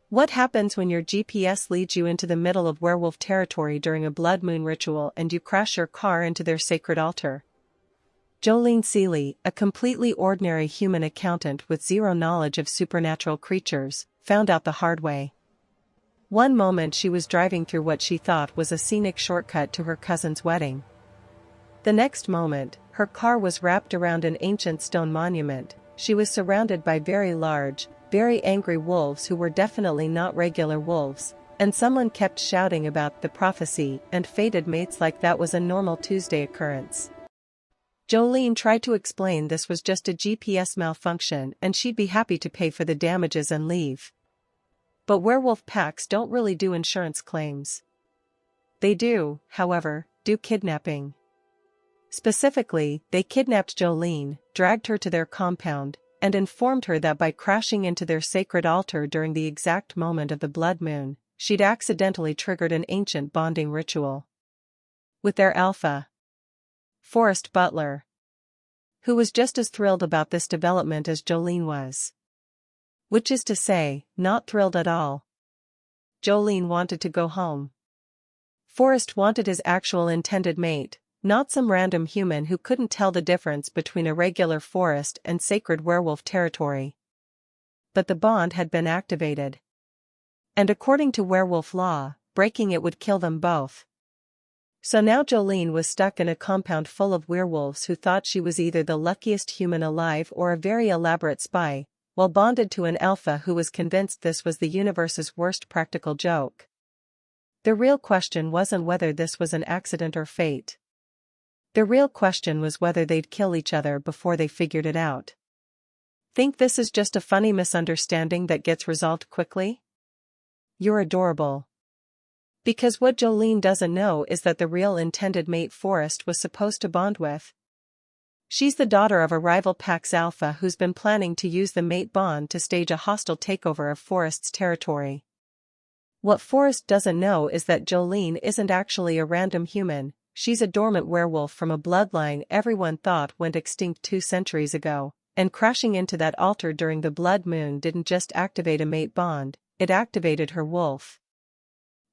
What happens when your GPS leads you into the middle of werewolf territory during a blood moon ritual and you crash your car into their sacred altar? Jolene Seeley, a completely ordinary human accountant with zero knowledge of supernatural creatures, found out the hard way. One moment she was driving through what she thought was a scenic shortcut to her cousin's wedding. The next moment, her car was wrapped around an ancient stone monument. She was surrounded by very large, very angry wolves who were definitely not regular wolves, and someone kept shouting about the prophecy and fated mates like that was a normal Tuesday occurrence. Jolene tried to explain this was just a GPS malfunction and she'd be happy to pay for the damages and leave. But werewolf packs don't really do insurance claims. They do, however, do kidnapping. Specifically, they kidnapped Jolene, dragged her to their compound, and informed her that by crashing into their sacred altar during the exact moment of the blood moon, she'd accidentally triggered an ancient bonding ritual with their alpha, Forrest Butler, who was just as thrilled about this development as Jolene was. Which is to say, not thrilled at all. Jolene wanted to go home. Forrest wanted his actual intended mate, not some random human who couldn't tell the difference between a regular forest and sacred werewolf territory. But the bond had been activated. And according to werewolf law, breaking it would kill them both. So now Jolene was stuck in a compound full of werewolves who thought she was either the luckiest human alive or a very elaborate spy, while bonded to an alpha who was convinced this was the universe's worst practical joke. The real question wasn't whether this was an accident or fate. The real question was whether they'd kill each other before they figured it out. Think this is just a funny misunderstanding that gets resolved quickly? You're adorable. Because what Jolene doesn't know is that the real intended mate Forrest was supposed to bond with. She's the daughter of a rival pack's alpha who's been planning to use the mate bond to stage a hostile takeover of Forrest's territory. What Forrest doesn't know is that Jolene isn't actually a random human, she's a dormant werewolf from a bloodline everyone thought went extinct 2 centuries ago, and crashing into that altar during the blood moon didn't just activate a mate bond, it activated her wolf.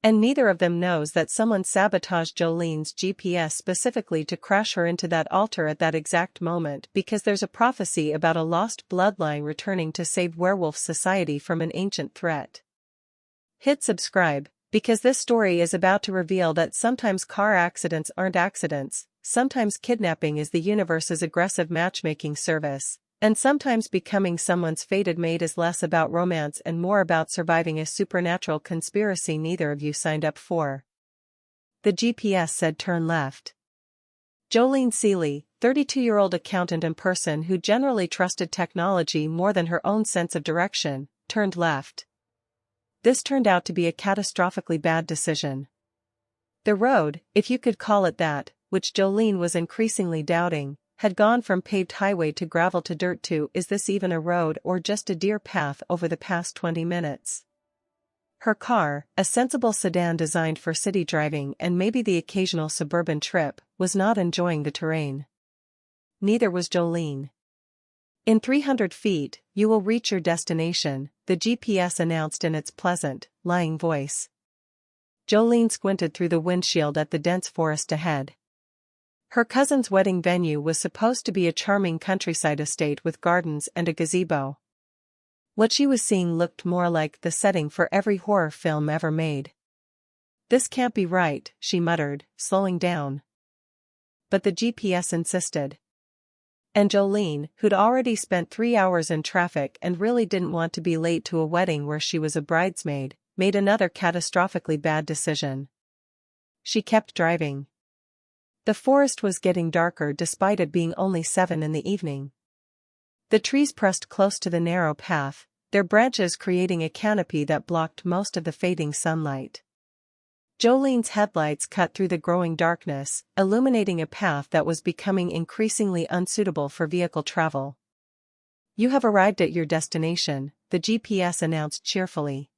And neither of them knows that someone sabotaged Jolene's GPS specifically to crash her into that altar at that exact moment because there's a prophecy about a lost bloodline returning to save werewolf society from an ancient threat. Hit subscribe, because this story is about to reveal that sometimes car accidents aren't accidents, sometimes kidnapping is the universe's aggressive matchmaking service, and sometimes becoming someone's fated mate is less about romance and more about surviving a supernatural conspiracy neither of you signed up for. The GPS said turn left. Jolene Seeley, 32-year-old accountant and person who generally trusted technology more than her own sense of direction, turned left. This turned out to be a catastrophically bad decision. The road, if you could call it that, which Jolene was increasingly doubting, had gone from paved highway to gravel to dirt to is this even a road or just a deer path over the past 20 minutes. Her car, a sensible sedan designed for city driving and maybe the occasional suburban trip, was not enjoying the terrain. Neither was Jolene. In 300 feet, you will reach your destination, the GPS announced in its pleasant, lying voice. Jolene squinted through the windshield at the dense forest ahead. Her cousin's wedding venue was supposed to be a charming countryside estate with gardens and a gazebo. What she was seeing looked more like the setting for every horror film ever made. This can't be right, she muttered, slowing down. But the GPS insisted. And Jolene, who'd already spent 3 hours in traffic and really didn't want to be late to a wedding where she was a bridesmaid, made another catastrophically bad decision. She kept driving. The forest was getting darker despite it being only 7 in the evening. The trees pressed close to the narrow path, their branches creating a canopy that blocked most of the fading sunlight. Jolene's headlights cut through the growing darkness, illuminating a path that was becoming increasingly unsuitable for vehicle travel. You have arrived at your destination, the GPS announced cheerfully.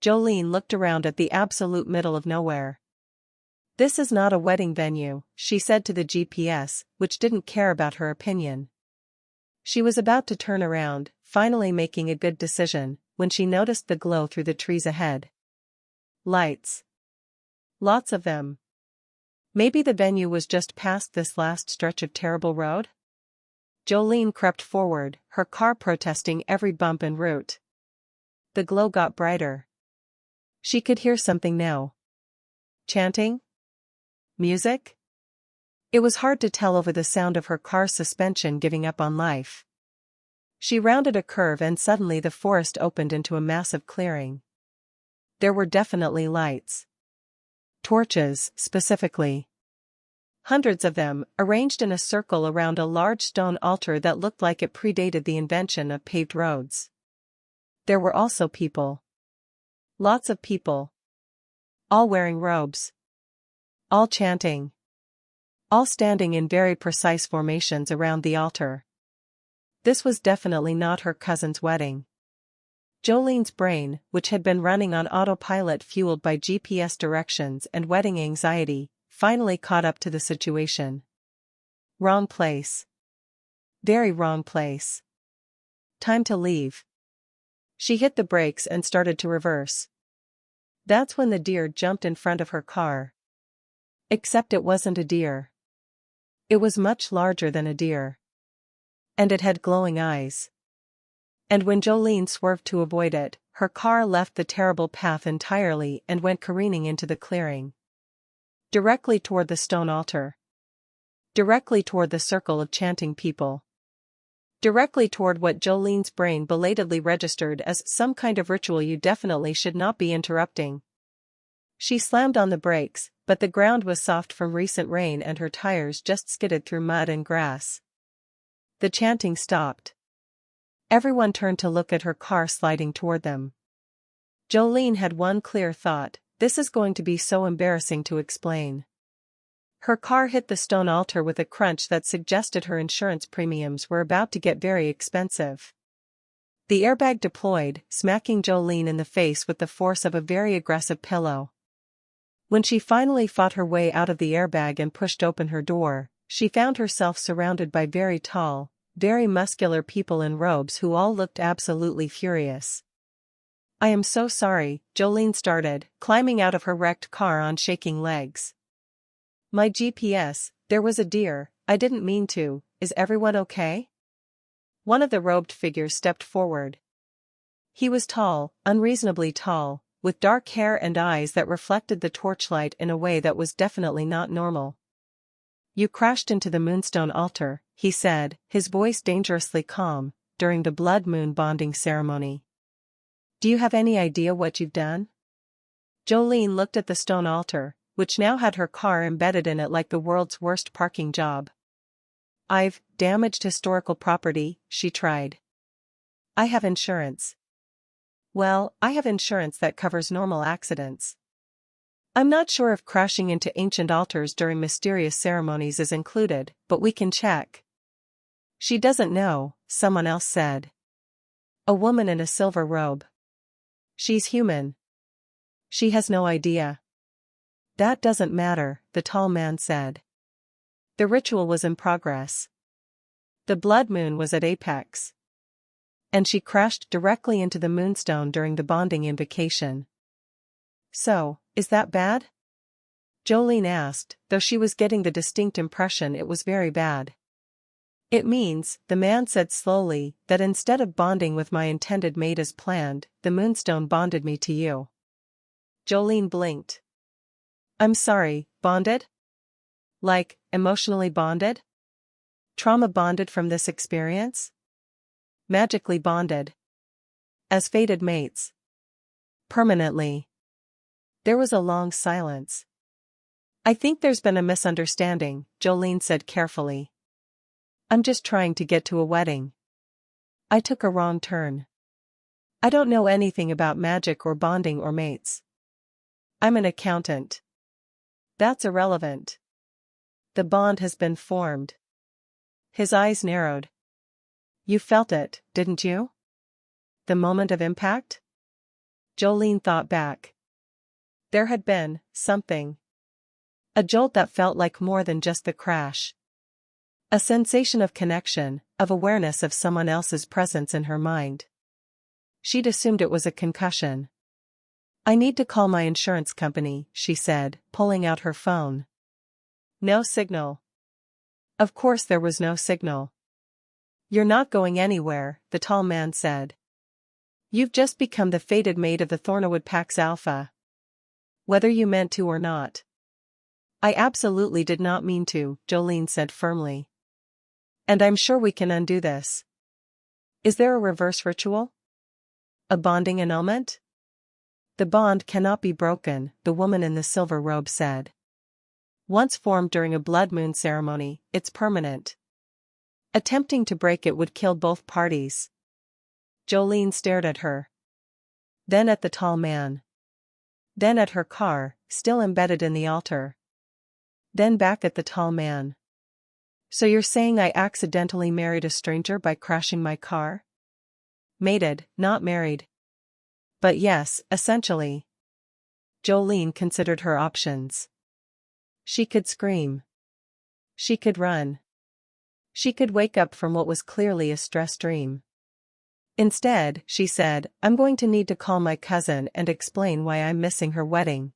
Jolene looked around at the absolute middle of nowhere. This is not a wedding venue, she said to the GPS, which didn't care about her opinion. She was about to turn around, finally making a good decision, when she noticed the glow through the trees ahead. Lights. Lots of them. Maybe the venue was just past this last stretch of terrible road? Jolene crept forward, her car protesting every bump en route. The glow got brighter. She could hear something now. Chanting? Music? It was hard to tell over the sound of her car's suspension giving up on life. She rounded a curve and suddenly the forest opened into a massive clearing. There were definitely lights. Torches, specifically. Hundreds of them, arranged in a circle around a large stone altar that looked like it predated the invention of paved roads. There were also people. Lots of people. All wearing robes. All chanting. All standing in very precise formations around the altar. This was definitely not her cousin's wedding. Jolene's brain, which had been running on autopilot fueled by GPS directions and wedding anxiety, finally caught up to the situation. Wrong place. Very wrong place. Time to leave. She hit the brakes and started to reverse. That's when the deer jumped in front of her car. Except it wasn't a deer. It was much larger than a deer. And it had glowing eyes. And when Jolene swerved to avoid it, her car left the terrible path entirely and went careening into the clearing. Directly toward the stone altar. Directly toward the circle of chanting people. Directly toward what Jolene's brain belatedly registered as some kind of ritual you definitely should not be interrupting. She slammed on the brakes, but the ground was soft from recent rain and her tires just skidded through mud and grass. The chanting stopped. Everyone turned to look at her car sliding toward them. Jolene had one clear thought: this is going to be so embarrassing to explain. Her car hit the stone altar with a crunch that suggested her insurance premiums were about to get very expensive. The airbag deployed, smacking Jolene in the face with the force of a very aggressive pillow. When she finally fought her way out of the airbag and pushed open her door, she found herself surrounded by very tall, very muscular people in robes who all looked absolutely furious. "I am so sorry," Jolene started, climbing out of her wrecked car on shaking legs. "My GPS, there was a deer, I didn't mean to, is everyone okay?" One of the robed figures stepped forward. He was tall, unreasonably tall, with dark hair and eyes that reflected the torchlight in a way that was definitely not normal. "You crashed into the moonstone altar," he said, his voice dangerously calm, "during the blood moon bonding ceremony. Do you have any idea what you've done?" Jolene looked at the stone altar, which now had her car embedded in it like the world's worst parking job. "I've damaged historical property," she tried. "I have insurance." "Well, I have insurance that covers normal accidents. I'm not sure if crashing into ancient altars during mysterious ceremonies is included, but we can check." "She doesn't know," someone else said. "A woman in a silver robe. She's human. She has no idea." "That doesn't matter," the tall man said. The ritual was in progress. The blood moon was at apex. And she crashed directly into the moonstone during the bonding invocation. "So, is that bad?" Jolene asked, though she was getting the distinct impression it was very bad. "It means," the man said slowly, "that instead of bonding with my intended mate as planned, the moonstone bonded me to you." Jolene blinked. "I'm sorry, bonded? Like, emotionally bonded? Trauma bonded from this experience? Magically bonded? As fated mates? Permanently?" There was a long silence. "I think there's been a misunderstanding," Jolene said carefully. "I'm just trying to get to a wedding. I took a wrong turn. I don't know anything about magic or bonding or mates. I'm an accountant." "That's irrelevant. The bond has been formed." His eyes narrowed. "You felt it, didn't you? The moment of impact?" Jolene thought back. There had been something. A jolt that felt like more than just the crash. A sensation of connection, of awareness of someone else's presence in her mind. She'd assumed it was a concussion. "I need to call my insurance company," she said, pulling out her phone. No signal. Of course there was no signal. "You're not going anywhere," the tall man said. "You've just become the fated mate of the Thornawood Pax Alpha. Whether you meant to or not." "I absolutely did not mean to," Jolene said firmly. "And I'm sure we can undo this." "Is there a reverse ritual? A bonding annulment?" "The bond cannot be broken," the woman in the silver robe said. "Once formed during a blood moon ceremony, it's permanent. Attempting to break it would kill both parties." Jolene stared at her. Then at the tall man. Then at her car, still embedded in the altar. Then back at the tall man. "So you're saying I accidentally married a stranger by crashing my car?" "Mated, not married." "But yes, essentially." Jolene considered her options. She could scream. She could run. She could wake up from what was clearly a stress dream. Instead, she said, "I'm going to need to call my cousin and explain why I'm missing her wedding.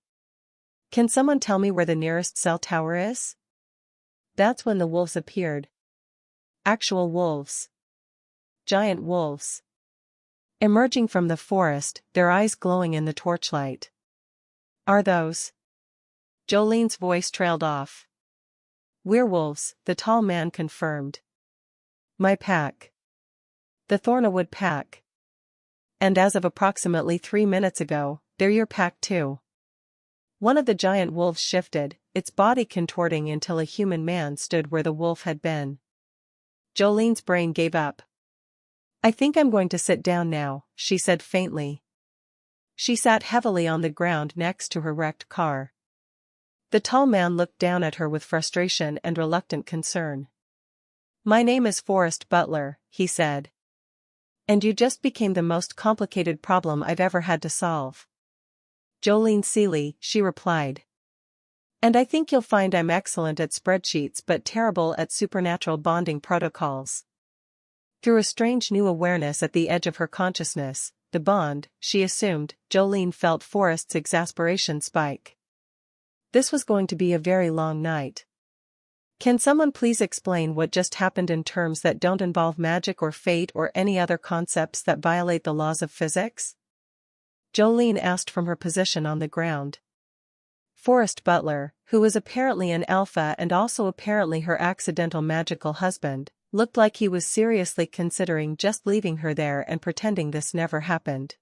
Can someone tell me where the nearest cell tower is?" That's when the wolves appeared. Actual wolves. Giant wolves. Emerging from the forest, their eyes glowing in the torchlight. "Are those?" Jolene's voice trailed off. "Werewolves," the tall man confirmed. "My pack. The Thornawood pack. And as of approximately 3 minutes ago, they're your pack too." One of the giant wolves shifted, its body contorting until a human man stood where the wolf had been. Jolene's brain gave up. "I think I'm going to sit down now," she said faintly. She sat heavily on the ground next to her wrecked car. The tall man looked down at her with frustration and reluctant concern. "My name is Forrest Butler," he said. "And you just became the most complicated problem I've ever had to solve." "Jolene Seeley," she replied. "And I think you'll find I'm excellent at spreadsheets but terrible at supernatural bonding protocols." Through a strange new awareness at the edge of her consciousness, the bond, she assumed, Jolene felt Forrest's exasperation spike. This was going to be a very long night. "Can someone please explain what just happened in terms that don't involve magic or fate or any other concepts that violate the laws of physics?" Jolene asked from her position on the ground. Forrest Butler, who was apparently an alpha and also apparently her accidental magical husband, looked like he was seriously considering just leaving her there and pretending this never happened.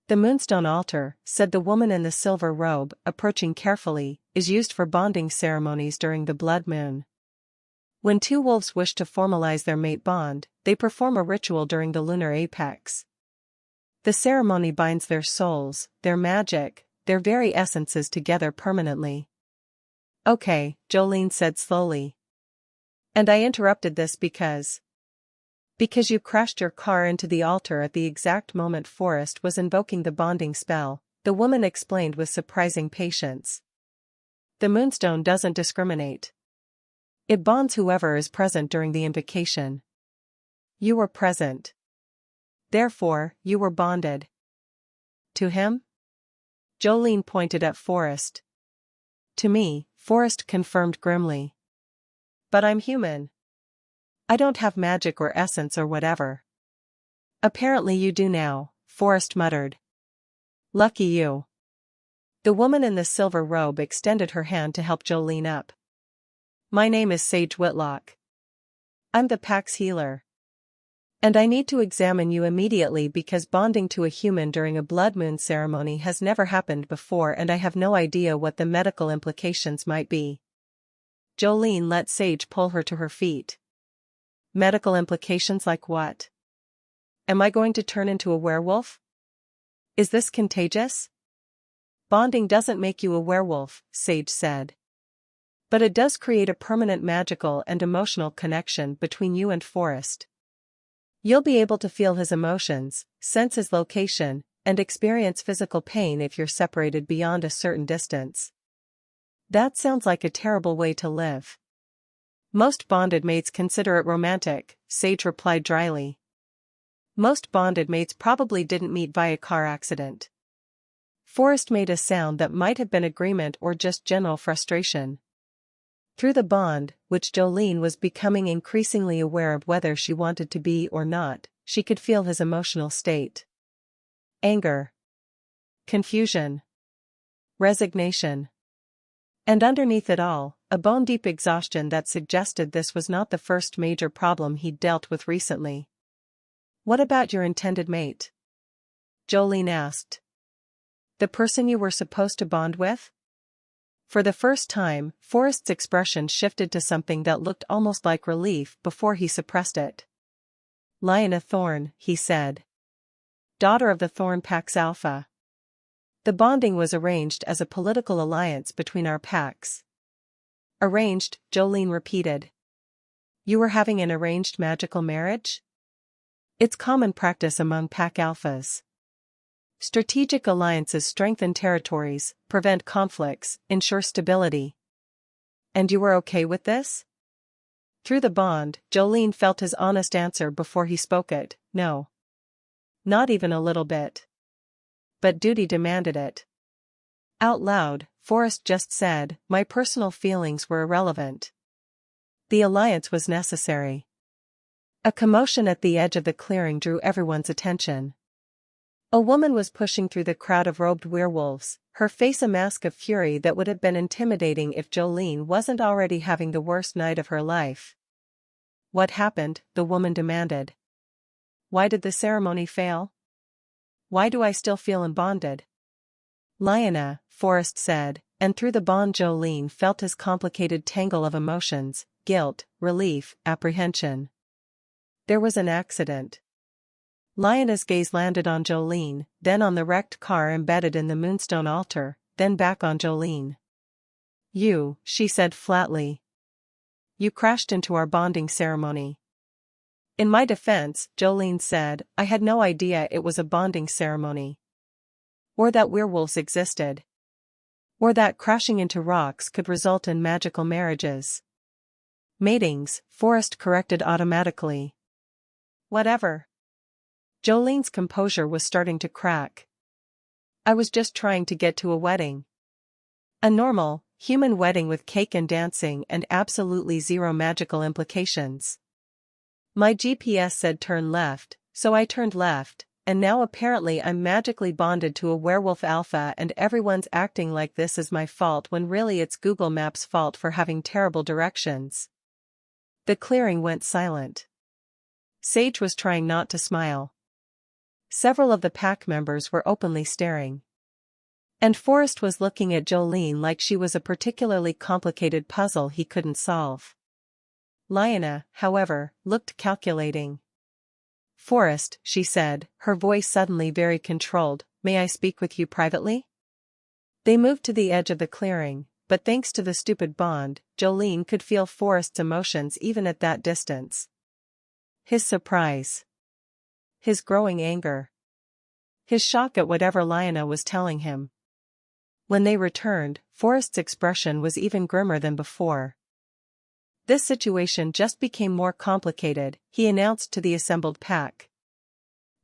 "The moonstone altar," said the woman in the silver robe, approaching carefully, "is used for bonding ceremonies during the blood moon. When two wolves wish to formalize their mate bond, they perform a ritual during the lunar apex. The ceremony binds their souls, their magic, their very essences together permanently." "Okay," Jolene said slowly. "And I interrupted this because you crashed your car into the altar at the exact moment Forrest was invoking the bonding spell," the woman explained with surprising patience. "The moonstone doesn't discriminate. It bonds whoever is present during the invocation. You were present. Therefore, you were bonded." "To him?" Jolene pointed at Forrest. "To me," Forrest confirmed grimly. "But I'm human. I don't have magic or essence or whatever." "Apparently you do now," Forrest muttered. "Lucky you." The woman in the silver robe extended her hand to help Jolene up. "My name is Sage Whitlock. I'm the pack's healer. And I need to examine you immediately because bonding to a human during a blood moon ceremony has never happened before and I have no idea what the medical implications might be." Jolene let Sage pull her to her feet. "Medical implications like what? Am I going to turn into a werewolf? Is this contagious?" "Bonding doesn't make you a werewolf," Sage said. "But it does create a permanent magical and emotional connection between you and Forrest. You'll be able to feel his emotions, sense his location, and experience physical pain if you're separated beyond a certain distance." "That sounds like a terrible way to live." "Most bonded mates consider it romantic," Sage replied dryly. Most bonded mates probably didn't meet via car accident. Forrest made a sound that might have been agreement or just general frustration. Through the bond, which Jolene was becoming increasingly aware of whether she wanted to be or not, she could feel his emotional state. Anger. Confusion. Resignation. And underneath it all, a bone-deep exhaustion that suggested this was not the first major problem he'd dealt with recently. "What about your intended mate?" Jolene asked. "The person you were supposed to bond with?" For the first time, Forrest's expression shifted to something that looked almost like relief before he suppressed it. "Lyanna Thorne," he said. "Daughter of the Thorne Pax Alpha. The bonding was arranged as a political alliance between our packs." "Arranged," Jolene repeated. "You were having an arranged magical marriage?" "It's common practice among Pack Alphas. Strategic alliances strengthen territories, prevent conflicts, ensure stability." "And you were okay with this?" Through the bond, Jolene felt his honest answer before he spoke it: "No. Not even a little bit. But duty demanded it." Out loud, Forrest just said, "My personal feelings were irrelevant. The alliance was necessary." A commotion at the edge of the clearing drew everyone's attention. A woman was pushing through the crowd of robed werewolves, her face a mask of fury that would have been intimidating if Jolene wasn't already having the worst night of her life. "What happened?" the woman demanded. "Why did the ceremony fail? Why do I still feel unbonded?" "Lyanna," Forrest said, and through the bond Jolene felt his complicated tangle of emotions: guilt, relief, apprehension. "There was an accident." Lyanna's gaze landed on Jolene, then on the wrecked car embedded in the moonstone altar, then back on Jolene. "You," she said flatly. "You crashed into our bonding ceremony." "In my defense," Jolene said, "I had no idea it was a bonding ceremony. Or that werewolves existed. Or that crashing into rocks could result in magical marriages." "Matings," Forrest corrected automatically. "Whatever." Jolene's composure was starting to crack. "I was just trying to get to a wedding. A normal, human wedding with cake and dancing and absolutely zero magical implications. My GPS said turn left, so I turned left, and now apparently I'm magically bonded to a werewolf alpha and everyone's acting like this is my fault when really it's Google Maps' fault for having terrible directions." The clearing went silent. Sage was trying not to smile. Several of the pack members were openly staring. And Forrest was looking at Jolene like she was a particularly complicated puzzle he couldn't solve. Lyanna, however, looked calculating. "Forrest," she said, her voice suddenly very controlled, "may I speak with you privately?" They moved to the edge of the clearing, but thanks to the stupid bond, Jolene could feel Forrest's emotions even at that distance. His surprise. His growing anger. His shock at whatever Lyanna was telling him. When they returned, Forrest's expression was even grimmer than before. "This situation just became more complicated," he announced to the assembled pack.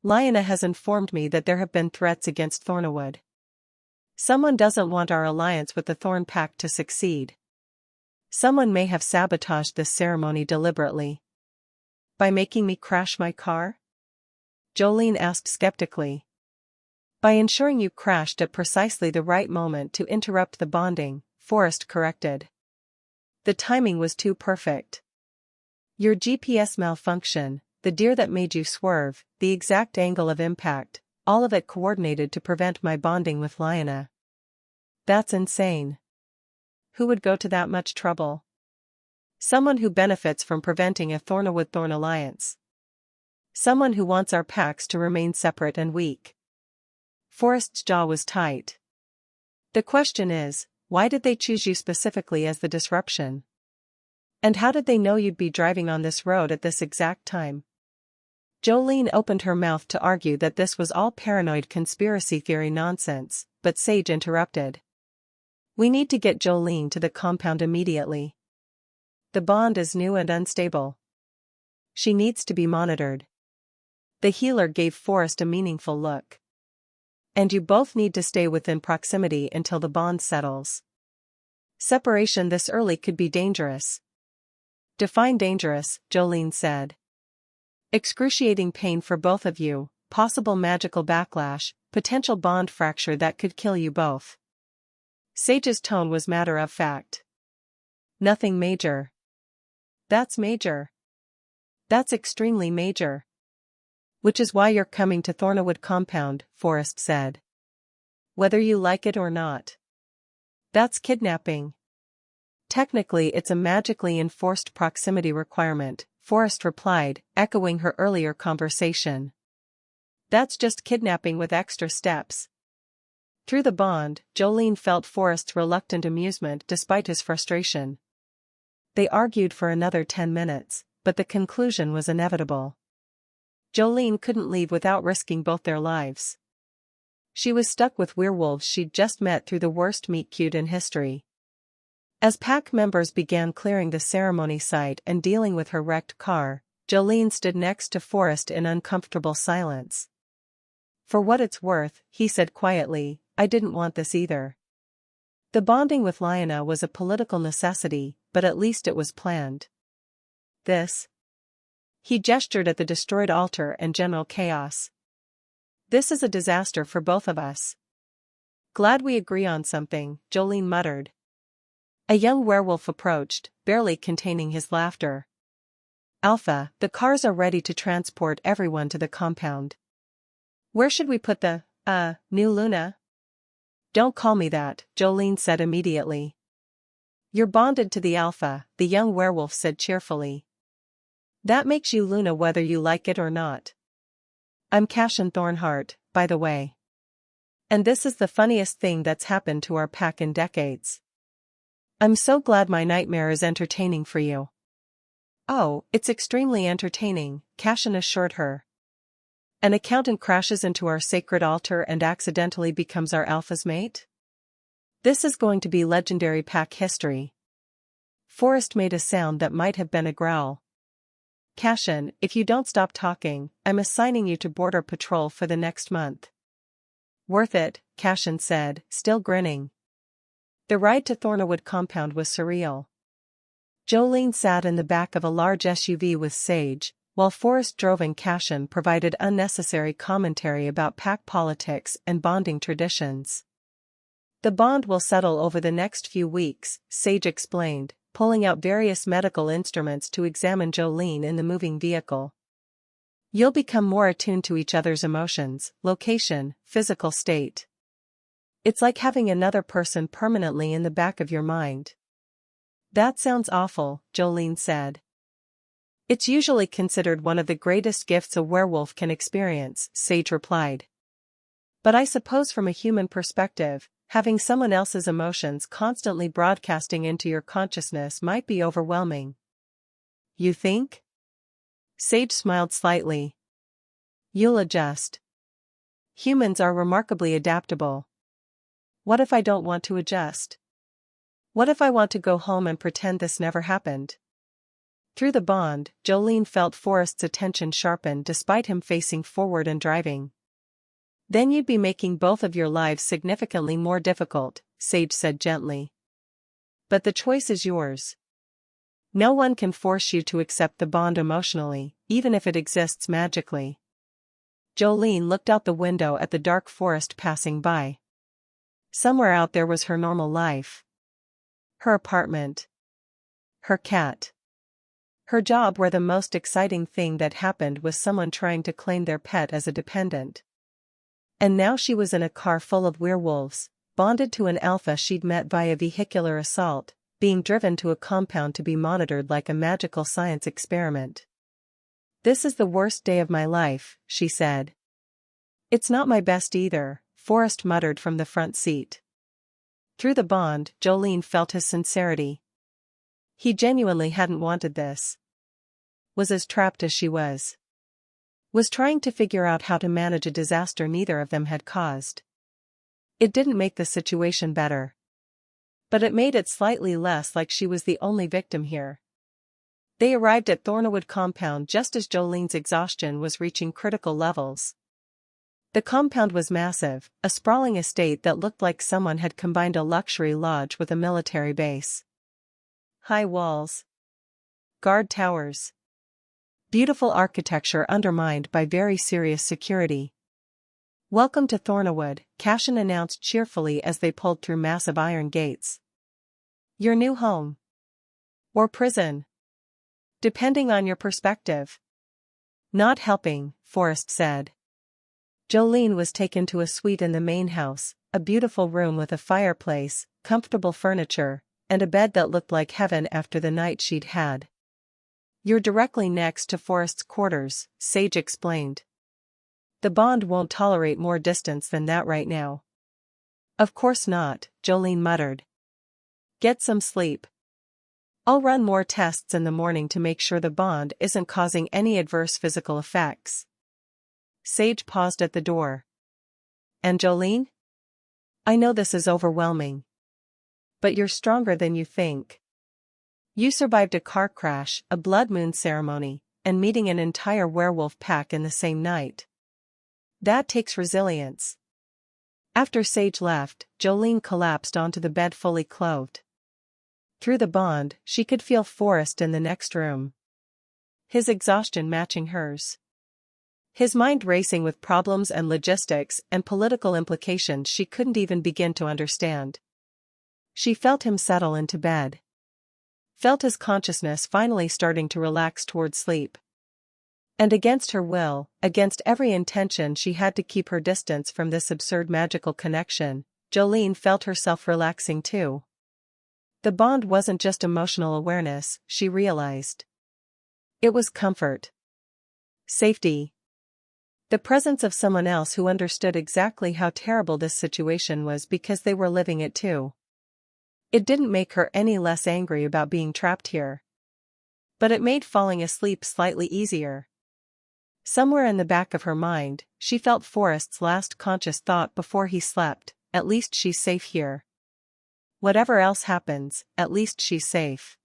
"Lyanna has informed me that there have been threats against Thornawood. Someone doesn't want our alliance with the Thorn Pack to succeed. Someone may have sabotaged this ceremony deliberately." "By making me crash my car?" Jolene asked skeptically. "By ensuring you crashed at precisely the right moment to interrupt the bonding," Forrest corrected. "The timing was too perfect. Your GPS malfunction, the deer that made you swerve, the exact angle of impact, all of it coordinated to prevent my bonding with Lyanna. That's insane. Who would go to that much trouble?" "Someone who benefits from preventing a Thornawood-Thorn alliance. Someone who wants our packs to remain separate and weak." Forrest's jaw was tight. "The question is, why did they choose you specifically as the disruption? And how did they know you'd be driving on this road at this exact time?" Jolene opened her mouth to argue that this was all paranoid conspiracy theory nonsense, but Sage interrupted. "We need to get Jolene to the compound immediately. The bond is new and unstable. She needs to be monitored." The healer gave Forrest a meaningful look. And you both need to stay within proximity until the bond settles. Separation this early could be dangerous. Define dangerous, Jolene said. Excruciating pain for both of you, possible magical backlash, potential bond fracture that could kill you both. Sage's tone was matter of fact. Nothing major. That's major. That's extremely major. Which is why you're coming to Thornawood Compound, Forrest said. Whether you like it or not. That's kidnapping. Technically it's a magically enforced proximity requirement, Forrest replied, echoing her earlier conversation. That's just kidnapping with extra steps. Through the bond, Jolene felt Forrest's reluctant amusement despite his frustration. They argued for another 10 minutes, but the conclusion was inevitable. Jolene couldn't leave without risking both their lives. She was stuck with werewolves she'd just met through the worst meet-cute in history. As pack members began clearing the ceremony site and dealing with her wrecked car, Jolene stood next to Forrest in uncomfortable silence. For what it's worth, he said quietly, I didn't want this either. The bonding with Lyanna was a political necessity, but at least it was planned. This? He gestured at the destroyed altar and general chaos. This is a disaster for both of us. Glad we agree on something, Jolene muttered. A young werewolf approached, barely containing his laughter. Alpha, the cars are ready to transport everyone to the compound. Where should we put the, new Luna? Don't call me that, Jolene said immediately. You're bonded to the Alpha, the young werewolf said cheerfully. That makes you Luna whether you like it or not. I'm Cashin Thornheart, by the way. And this is the funniest thing that's happened to our pack in decades. I'm so glad my nightmare is entertaining for you. Oh, it's extremely entertaining, Cashin assured her. An accountant crashes into our sacred altar and accidentally becomes our Alpha's mate? This is going to be legendary pack history. Forrest made a sound that might have been a growl. Cashin, if you don't stop talking, I'm assigning you to Border Patrol for the next month. Worth it, Cashin said, still grinning. The ride to Thornawood Compound was surreal. Jolene sat in the back of a large SUV with Sage, while Forrest drove and Cashin provided unnecessary commentary about pack politics and bonding traditions. The bond will settle over the next few weeks, Sage explained, pulling out various medical instruments to examine Jolene in the moving vehicle. You'll become more attuned to each other's emotions, location, physical state. It's like having another person permanently in the back of your mind. That sounds awful, Jolene said. It's usually considered one of the greatest gifts a werewolf can experience, Sage replied. But I suppose from a human perspective, having someone else's emotions constantly broadcasting into your consciousness might be overwhelming. You think? Sage smiled slightly. You'll adjust. Humans are remarkably adaptable. What if I don't want to adjust? What if I want to go home and pretend this never happened? Through the bond, Jolene felt Forrest's attention sharpen despite him facing forward and driving. Then you'd be making both of your lives significantly more difficult, Sage said gently. But the choice is yours. No one can force you to accept the bond emotionally, even if it exists magically. Jolene looked out the window at the dark forest passing by. Somewhere out there was her normal life. Her apartment. Her cat. Her job where the most exciting thing that happened was someone trying to claim their pet as a dependent. And now she was in a car full of werewolves, bonded to an alpha she'd met via vehicular assault, being driven to a compound to be monitored like a magical science experiment. This is the worst day of my life, she said. It's not my best either, Forrest muttered from the front seat. Through the bond, Jolene felt his sincerity. He genuinely hadn't wanted this. Was as trapped as she was. Was trying to figure out how to manage a disaster neither of them had caused. It didn't make the situation better. But it made it slightly less like she was the only victim here. They arrived at Thornawood compound just as Jolene's exhaustion was reaching critical levels. The compound was massive, a sprawling estate that looked like someone had combined a luxury lodge with a military base. High walls. Guard towers. Beautiful architecture undermined by very serious security. "Welcome to Thornawood," Cashin announced cheerfully as they pulled through massive iron gates. "Your new home. Or prison. Depending on your perspective." "Not helping," Forrest said. Jolene was taken to a suite in the main house, a beautiful room with a fireplace, comfortable furniture, and a bed that looked like heaven after the night she'd had. "You're directly next to Forrest's quarters," Sage explained. "The bond won't tolerate more distance than that right now." "Of course not," Jolene muttered. "Get some sleep. I'll run more tests in the morning to make sure the bond isn't causing any adverse physical effects." Sage paused at the door. "And Jolene? I know this is overwhelming. But you're stronger than you think. You survived a car crash, a blood moon ceremony, and meeting an entire werewolf pack in the same night. That takes resilience." After Sage left, Jolene collapsed onto the bed fully clothed. Through the bond, she could feel Forrest in the next room. His exhaustion matching hers. His mind racing with problems and logistics and political implications she couldn't even begin to understand. She felt him settle into bed. Felt his consciousness finally starting to relax toward sleep. And against her will, against every intention she had to keep her distance from this absurd magical connection, Jolene felt herself relaxing too. The bond wasn't just emotional awareness, she realized. It was comfort. Safety. The presence of someone else who understood exactly how terrible this situation was because they were living it too. It didn't make her any less angry about being trapped here. But it made falling asleep slightly easier. Somewhere in the back of her mind, she felt Forrest's last conscious thought before he slept, "At least she's safe here. Whatever else happens, at least she's safe."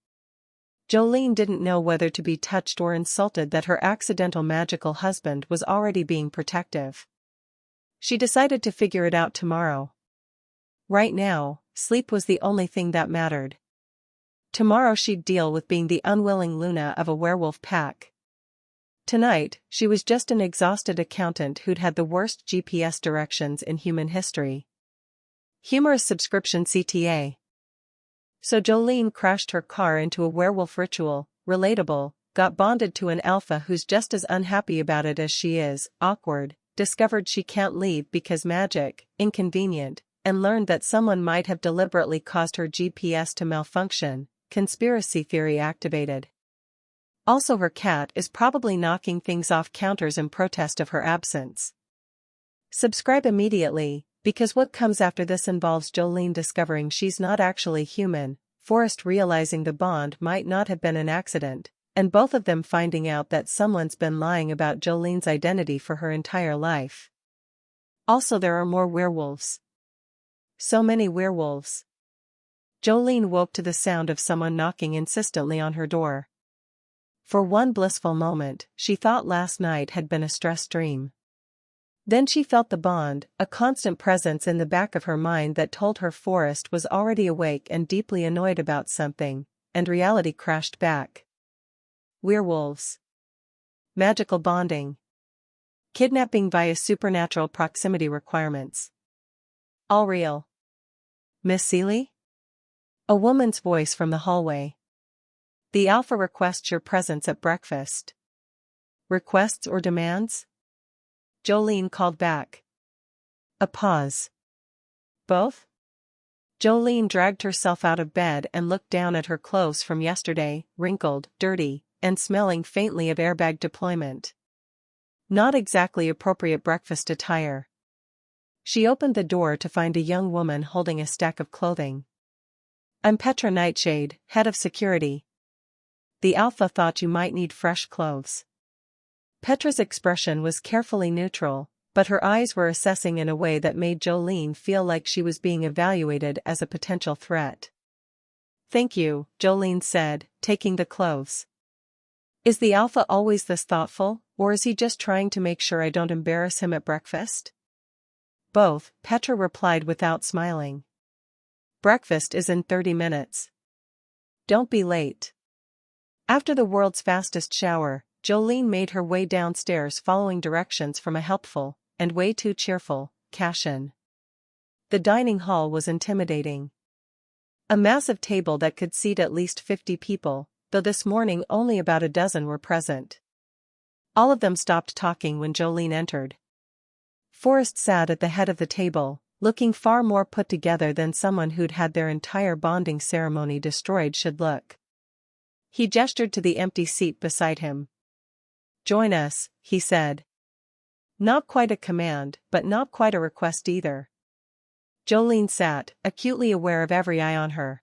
Jolene didn't know whether to be touched or insulted that her accidental magical husband was already being protective. She decided to figure it out tomorrow. Right now, sleep was the only thing that mattered. Tomorrow she'd deal with being the unwilling Luna of a werewolf pack. Tonight, she was just an exhausted accountant who'd had the worst GPS directions in human history. Humorous subscription CTA. So Jolene crashed her car into a werewolf ritual, relatable, got bonded to an alpha who's just as unhappy about it as she is, awkward, discovered she can't leave because magic, inconvenient, and learned that someone might have deliberately caused her GPS to malfunction, conspiracy theory activated. Also her cat is probably knocking things off counters in protest of her absence. Subscribe immediately, because what comes after this involves Jolene discovering she's not actually human, Forrest realizing the bond might not have been an accident, and both of them finding out that someone's been lying about Jolene's identity for her entire life. Also there are more werewolves. So many werewolves. Jolene woke to the sound of someone knocking insistently on her door. For one blissful moment, she thought last night had been a stress dream. Then she felt the bond, a constant presence in the back of her mind that told her Forrest was already awake and deeply annoyed about something, and reality crashed back. Werewolves. Magical bonding. Kidnapping via supernatural proximity requirements. All real. "Miss Seeley?" A woman's voice from the hallway. "The Alpha requests your presence at breakfast." "Requests or demands?" Jolene called back. A pause. "Both?" Jolene dragged herself out of bed and looked down at her clothes from yesterday, wrinkled, dirty, and smelling faintly of airbag deployment. Not exactly appropriate breakfast attire. She opened the door to find a young woman holding a stack of clothing. "I'm Petra Nightshade, head of security. The Alpha thought you might need fresh clothes." Petra's expression was carefully neutral, but her eyes were assessing in a way that made Jolene feel like she was being evaluated as a potential threat. "Thank you," Jolene said, taking the clothes. Is the alpha always this thoughtful, or is he just trying to make sure I don't embarrass him at breakfast? Both, Petra replied without smiling. Breakfast is in 30 minutes. Don't be late. After the world's fastest shower, Jolene made her way downstairs following directions from a helpful, and way too cheerful, Cashin. The dining hall was intimidating. A massive table that could seat at least 50 people, though this morning only about a dozen were present. All of them stopped talking when Jolene entered. Forrest sat at the head of the table, looking far more put together than someone who'd had their entire bonding ceremony destroyed should look. He gestured to the empty seat beside him. "Join us," he said. Not quite a command, but not quite a request either. Jolene sat, acutely aware of every eye on her.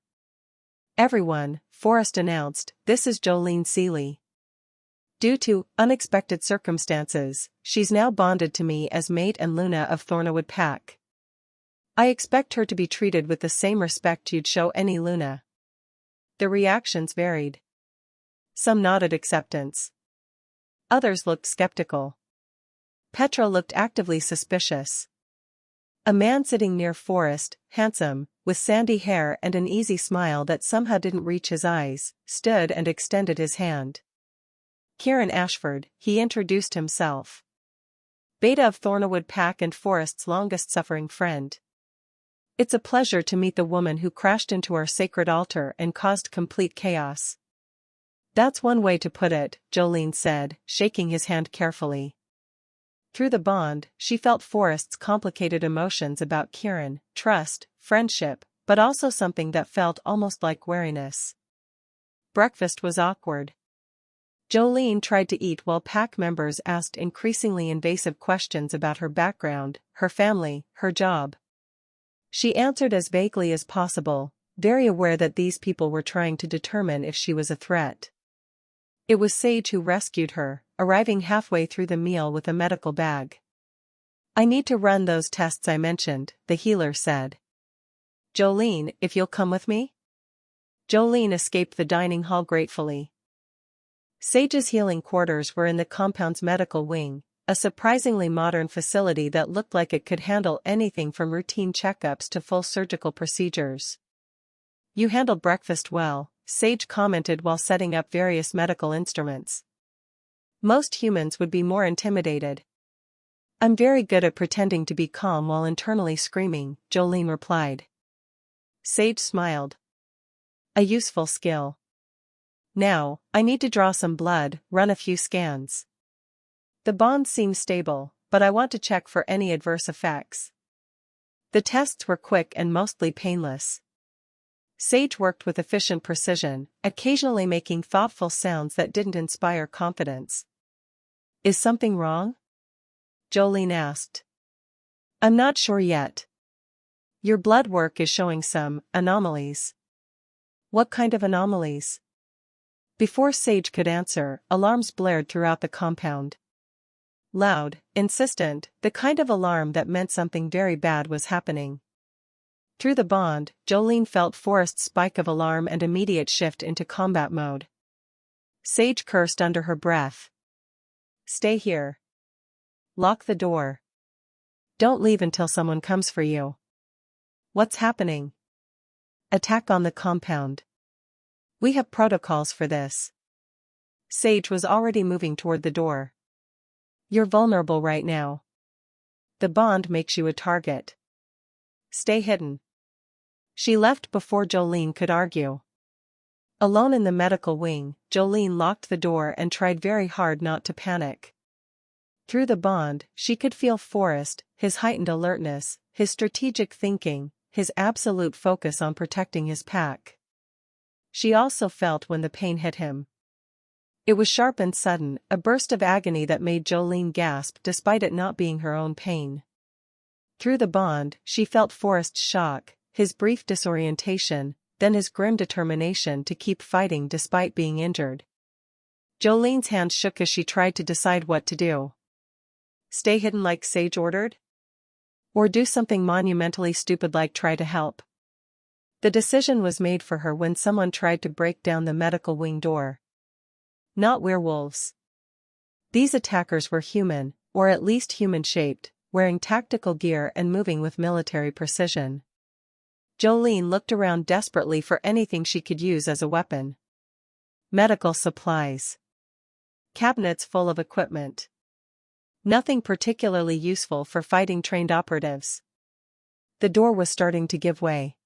"Everyone," Forrest announced, "this is Jolene Seeley. Due to unexpected circumstances, she's now bonded to me as mate and Luna of Thornawood Pack. I expect her to be treated with the same respect you'd show any Luna." The reactions varied. Some nodded acceptance. Others looked skeptical. Petra looked actively suspicious. A man sitting near Forrest, handsome, with sandy hair and an easy smile that somehow didn't reach his eyes, stood and extended his hand. "Kieran Ashford," he introduced himself. "Beta of Thornawood Pack and Forrest's longest-suffering friend. It's a pleasure to meet the woman who crashed into our sacred altar and caused complete chaos." "That's one way to put it," Jolene said, shaking his hand carefully. Through the bond, she felt Forrest's complicated emotions about Kieran, trust, friendship, but also something that felt almost like wariness. Breakfast was awkward. Jolene tried to eat while pack members asked increasingly invasive questions about her background, her family, her job. She answered as vaguely as possible, very aware that these people were trying to determine if she was a threat. It was Sage who rescued her, arriving halfway through the meal with a medical bag. "I need to run those tests I mentioned," the healer said. "Jolene, if you'll come with me?" Jolene escaped the dining hall gratefully. Sage's healing quarters were in the compound's medical wing, a surprisingly modern facility that looked like it could handle anything from routine checkups to full surgical procedures. "You handled breakfast well," Sage commented while setting up various medical instruments. "Most humans would be more intimidated." "I'm very good at pretending to be calm while internally screaming," Jolene replied. Sage smiled. "A useful skill. Now, I need to draw some blood, run a few scans. The bond seems stable, but I want to check for any adverse effects." The tests were quick and mostly painless. Sage worked with efficient precision, occasionally making thoughtful sounds that didn't inspire confidence. "Is something wrong?" Jolene asked. "I'm not sure yet. Your blood work is showing some anomalies." "What kind of anomalies?" Before Sage could answer, alarms blared throughout the compound. Loud, insistent, the kind of alarm that meant something very bad was happening. Through the bond, Jolene felt Forrest's spike of alarm and immediate shift into combat mode. Sage cursed under her breath. "Stay here. Lock the door. Don't leave until someone comes for you." "What's happening?" "Attack on the compound. We have protocols for this." Sage was already moving toward the door. "You're vulnerable right now. The bond makes you a target. Stay hidden." She left before Jolene could argue. Alone in the medical wing, Jolene locked the door and tried very hard not to panic. Through the bond, she could feel Forrest, his heightened alertness, his strategic thinking, his absolute focus on protecting his pack. She also felt when the pain hit him. It was sharp and sudden, a burst of agony that made Jolene gasp despite it not being her own pain. Through the bond, she felt Forrest's shock, his brief disorientation, then his grim determination to keep fighting despite being injured. Jolene's hand shook as she tried to decide what to do. Stay hidden like Sage ordered? Or do something monumentally stupid like try to help? The decision was made for her when someone tried to break down the medical wing door. Not werewolves. These attackers were human, or at least human-shaped, wearing tactical gear and moving with military precision. Jolene looked around desperately for anything she could use as a weapon. Medical supplies. Cabinets full of equipment. Nothing particularly useful for fighting trained operatives. The door was starting to give way.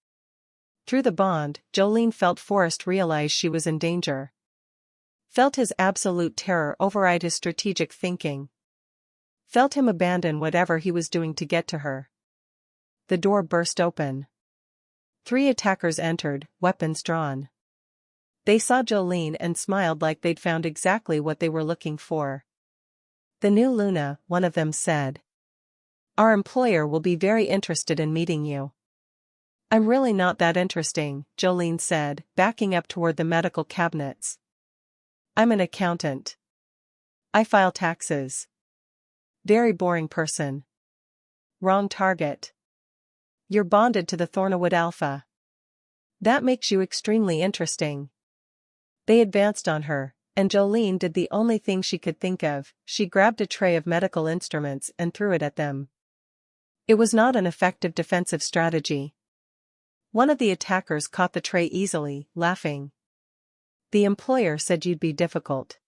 Through the bond, Jolene felt Forrest realize she was in danger. Felt his absolute terror override his strategic thinking. Felt him abandon whatever he was doing to get to her. The door burst open. 3 attackers entered, weapons drawn. They saw Jolene and smiled like they'd found exactly what they were looking for. "The new Luna," one of them said. "Our employer will be very interested in meeting you." "I'm really not that interesting," Jolene said, backing up toward the medical cabinets. "I'm an accountant. I file taxes." "Very boring person." "Wrong target. You're bonded to the Thornawood Alpha. That makes you extremely interesting." They advanced on her, and Jolene did the only thing she could think of. She grabbed a tray of medical instruments and threw it at them. It was not an effective defensive strategy. One of the attackers caught the tray easily, laughing. "The employer said you'd be difficult."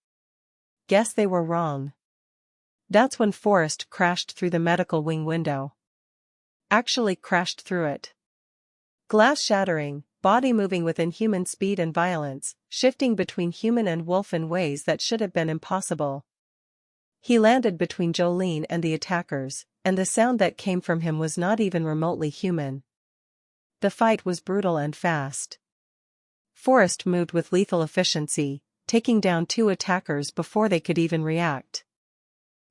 Guess they were wrong. That's when Forrest crashed through the medical wing window. Actually crashed through it. Glass shattering, body moving with inhuman speed and violence, shifting between human and wolf in ways that should have been impossible. He landed between Jolene and the attackers, and the sound that came from him was not even remotely human. The fight was brutal and fast. Forrest moved with lethal efficiency, taking down 2 attackers before they could even react.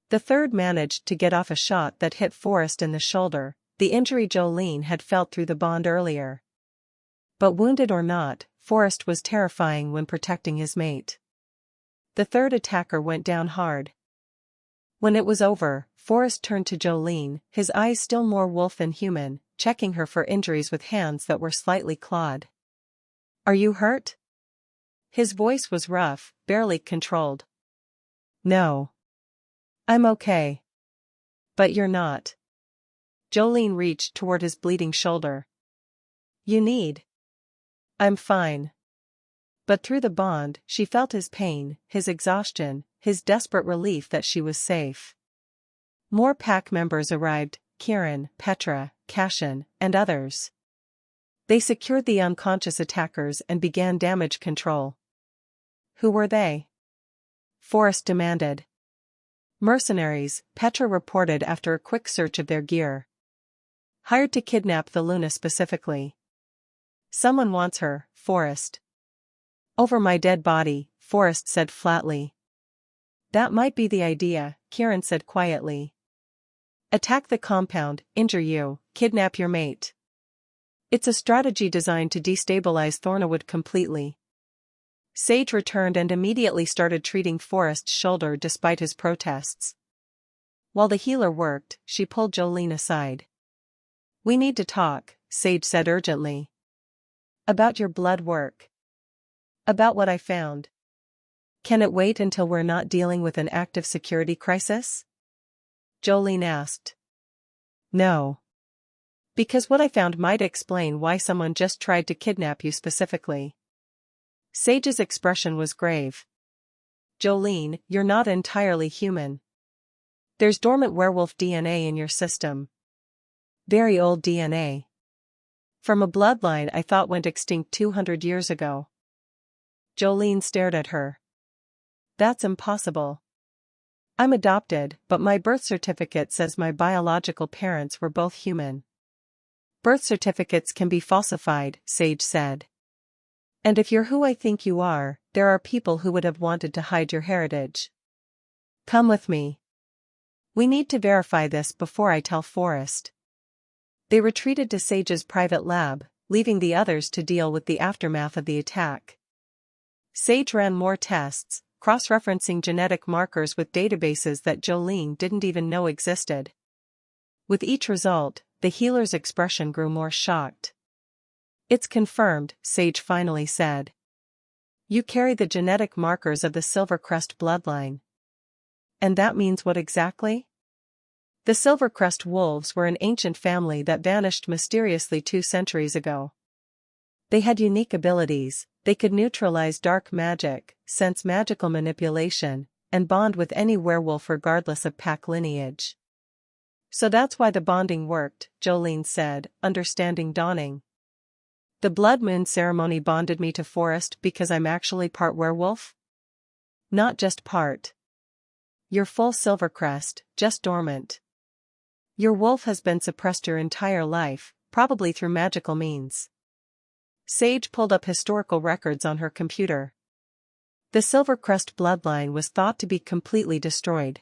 The third managed to get off a shot that hit Forrest in the shoulder, the injury Jolene had felt through the bond earlier. But wounded or not, Forrest was terrifying when protecting his mate. The third attacker went down hard. When it was over, Forrest turned to Jolene, his eyes still more wolf than human, checking her for injuries with hands that were slightly clawed. "Are you hurt?" His voice was rough, barely controlled. "No. I'm okay." "But you're not." Jolene reached toward his bleeding shoulder. "You need." "I'm fine." But through the bond, she felt his pain, his exhaustion, his desperate relief that she was safe. More pack members arrived, Kieran, Petra, Cashin, and others. They secured the unconscious attackers and began damage control. "Who were they?" Forrest demanded. "Mercenaries," Petra reported after a quick search of their gear. "Hired to kidnap the Luna specifically." "Someone wants her, Forrest." "Over my dead body," Forrest said flatly. "That might be the idea," Kieran said quietly. "Attack the compound, injure you, kidnap your mate. It's a strategy designed to destabilize Thornawood completely." Sage returned and immediately started treating Forrest's shoulder despite his protests. While the healer worked, she pulled Jolene aside. "We need to talk," Sage said urgently. "About your blood work." "About what I found." "Can it wait until we're not dealing with an active security crisis?" Jolene asked. "No. Because what I found might explain why someone just tried to kidnap you specifically." Sage's expression was grave. "Jolene, you're not entirely human. There's dormant werewolf DNA in your system. Very old DNA. From a bloodline I thought went extinct 200 years ago." Jolene stared at her. "That's impossible. I'm adopted, but my birth certificate says my biological parents were both human." "Birth certificates can be falsified," Sage said. "And if you're who I think you are, there are people who would have wanted to hide your heritage. Come with me. We need to verify this before I tell Forrest." They retreated to Sage's private lab, leaving the others to deal with the aftermath of the attack. Sage ran more tests, cross-referencing genetic markers with databases that Jolene didn't even know existed. With each result, the healer's expression grew more shocked. "It's confirmed," Sage finally said. You carry the genetic markers of the Silvercrest bloodline. And that means what exactly? The Silvercrest wolves were an ancient family that vanished mysteriously 2 centuries ago. They had unique abilities. They could neutralize dark magic, sense magical manipulation, and bond with any werewolf regardless of pack lineage. So that's why the bonding worked, Jolene said, understanding dawning. The blood moon ceremony bonded me to Forrest because I'm actually part werewolf? Not just part. You're full Silvercrest, just dormant. Your wolf has been suppressed your entire life, probably through magical means. Sage pulled up historical records on her computer. The Silvercrest bloodline was thought to be completely destroyed.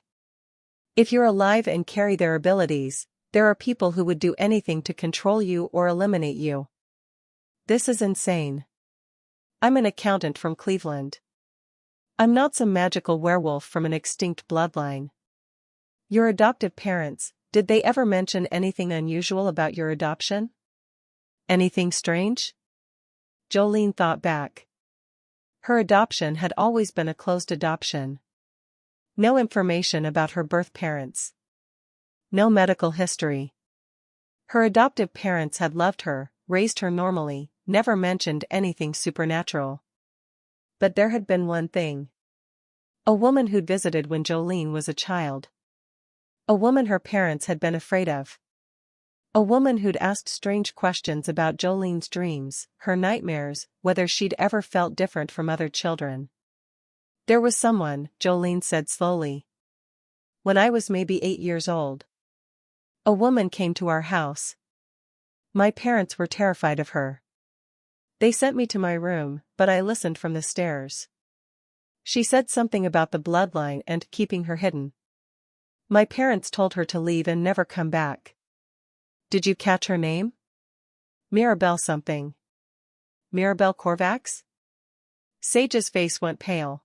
If you're alive and carry their abilities, there are people who would do anything to control you or eliminate you. This is insane. I'm an accountant from Cleveland. I'm not some magical werewolf from an extinct bloodline. Your adoptive parents, did they ever mention anything unusual about your adoption? Anything strange? Jolene thought back. Her adoption had always been a closed adoption. No information about her birth parents. No medical history. Her adoptive parents had loved her, raised her normally, never mentioned anything supernatural. But there had been one thing. A woman who'd visited when Jolene was a child. A woman her parents had been afraid of. A woman who'd asked strange questions about Jolene's dreams, her nightmares, whether she'd ever felt different from other children. There was someone, Jolene said slowly. When I was maybe 8 years old. A woman came to our house. My parents were terrified of her. They sent me to my room, but I listened from the stairs. She said something about the bloodline and keeping her hidden. My parents told her to leave and never come back. Did you catch her name? Mirabelle something. Mirabelle Corvax? Sage's face went pale.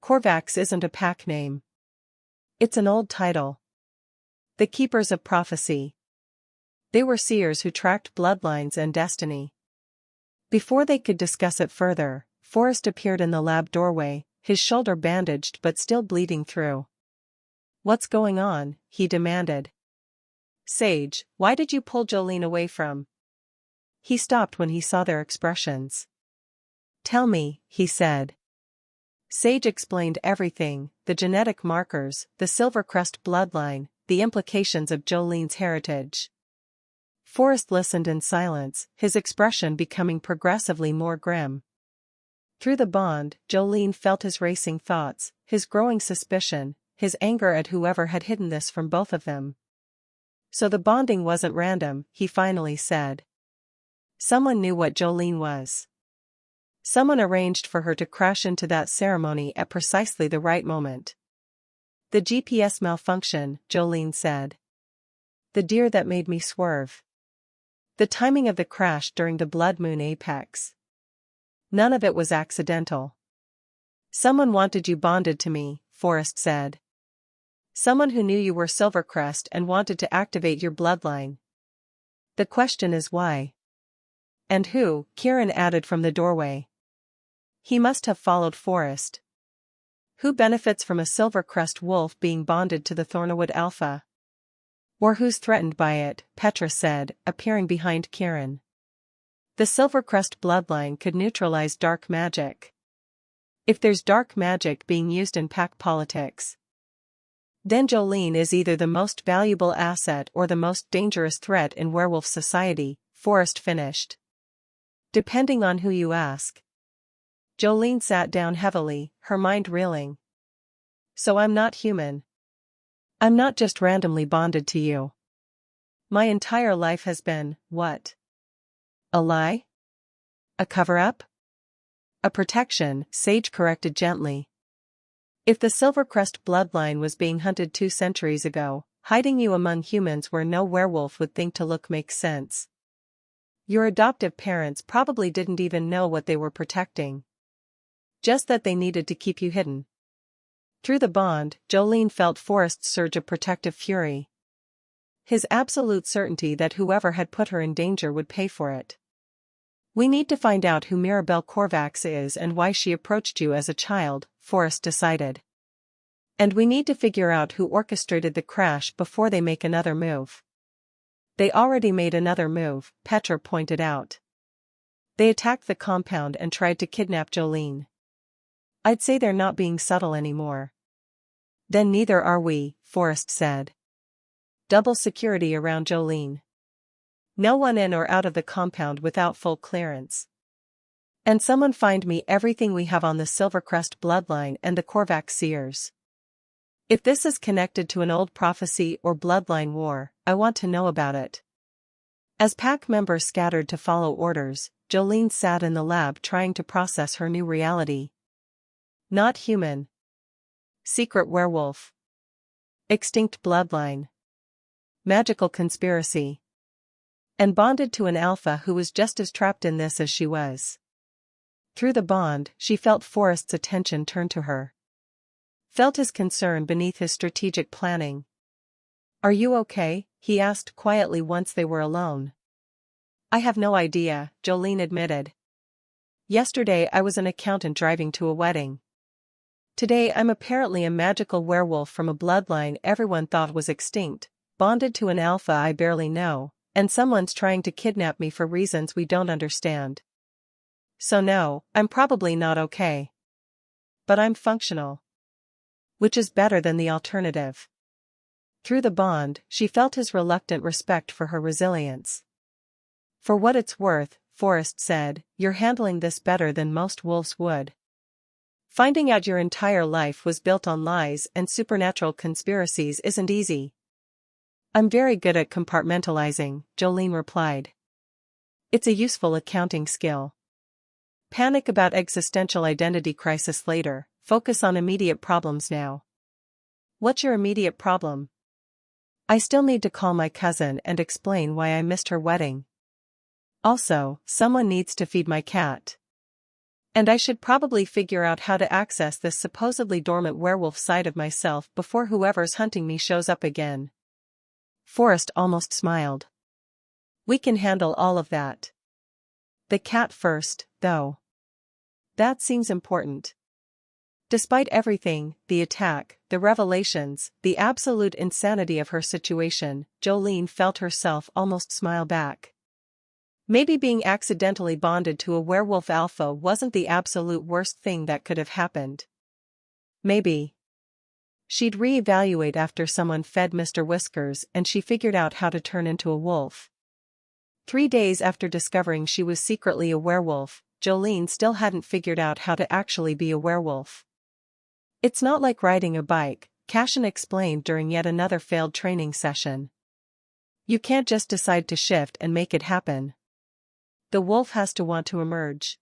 Corvax isn't a pack name. It's an old title. The Keepers of Prophecy. They were seers who tracked bloodlines and destiny. Before they could discuss it further, Forrest appeared in the lab doorway, his shoulder bandaged but still bleeding through. What's going on? He demanded. Sage, why did you pull Jolene away from? He stopped when he saw their expressions. Tell me, he said. Sage explained everything, the genetic markers, the Silvercrest bloodline, the implications of Jolene's heritage. Forrest listened in silence, his expression becoming progressively more grim. Through the bond, Jolene felt his racing thoughts, his growing suspicion, his anger at whoever had hidden this from both of them. So the bonding wasn't random, he finally said. Someone knew what Jolene was. Someone arranged for her to crash into that ceremony at precisely the right moment. The GPS malfunction, Jolene said. The deer that made me swerve. The timing of the crash during the blood moon apex. None of it was accidental. Someone wanted you bonded to me, Forrest said. Someone who knew you were Silvercrest and wanted to activate your bloodline. The question is why? And who? Kieran added from the doorway. He must have followed Forrest. Who benefits from a Silvercrest wolf being bonded to the Thornawood Alpha? Or who's threatened by it, Petra said, appearing behind Kieran. The Silvercrest bloodline could neutralize dark magic. If there's dark magic being used in pack politics, then Jolene is either the most valuable asset or the most dangerous threat in werewolf society, Forrest finished. Depending on who you ask. Jolene sat down heavily, her mind reeling. So I'm not human. I'm not just randomly bonded to you. My entire life has been, what? A lie? A cover-up? A protection, Sage corrected gently. If the Silvercrest bloodline was being hunted 2 centuries ago, hiding you among humans where no werewolf would think to look makes sense. Your adoptive parents probably didn't even know what they were protecting. Just that they needed to keep you hidden. Through the bond, Jolene felt Forrest's surge of protective fury. His absolute certainty that whoever had put her in danger would pay for it. We need to find out who Mirabelle Corvax is and why she approached you as a child, Forrest decided. And we need to figure out who orchestrated the crash before they make another move. They already made another move, Petra pointed out. They attacked the compound and tried to kidnap Jolene. I'd say they're not being subtle anymore. Then neither are we, Forrest said. Double security around Jolene. No one in or out of the compound without full clearance. And someone find me everything we have on the Silvercrest bloodline and the Corvax Seers. If this is connected to an old prophecy or bloodline war, I want to know about it. As pack members scattered to follow orders, Jolene sat in the lab trying to process her new reality. Not human. Secret werewolf. Extinct bloodline. Magical conspiracy. And bonded to an alpha who was just as trapped in this as she was. Through the bond, she felt Forrest's attention turn to her. Felt his concern beneath his strategic planning. Are you okay? He asked quietly once they were alone. I have no idea, Jolene admitted. Yesterday I was an accountant driving to a wedding. Today I'm apparently a magical werewolf from a bloodline everyone thought was extinct, bonded to an alpha I barely know, and someone's trying to kidnap me for reasons we don't understand. So no, I'm probably not okay. But I'm functional. Which is better than the alternative. Through the bond, she felt his reluctant respect for her resilience. For what it's worth, Forrest said, you're handling this better than most wolves would. Finding out your entire life was built on lies and supernatural conspiracies isn't easy. I'm very good at compartmentalizing, Jolene replied. It's a useful accounting skill. Panic about existential identity crisis later, focus on immediate problems now. What's your immediate problem? I still need to call my cousin and explain why I missed her wedding. Also, someone needs to feed my cat. And I should probably figure out how to access this supposedly dormant werewolf side of myself before whoever's hunting me shows up again. Forrest almost smiled. We can handle all of that. The cat first, though. That seems important. Despite everything, the attack, the revelations, the absolute insanity of her situation, Jolene felt herself almost smile back. Maybe being accidentally bonded to a werewolf alpha wasn't the absolute worst thing that could have happened. Maybe. She'd reevaluate after someone fed Mr. Whiskers and she figured out how to turn into a wolf. 3 days after discovering she was secretly a werewolf, Jolene still hadn't figured out how to actually be a werewolf. It's not like riding a bike, Cashin explained during yet another failed training session. You can't just decide to shift and make it happen. The wolf has to want to emerge.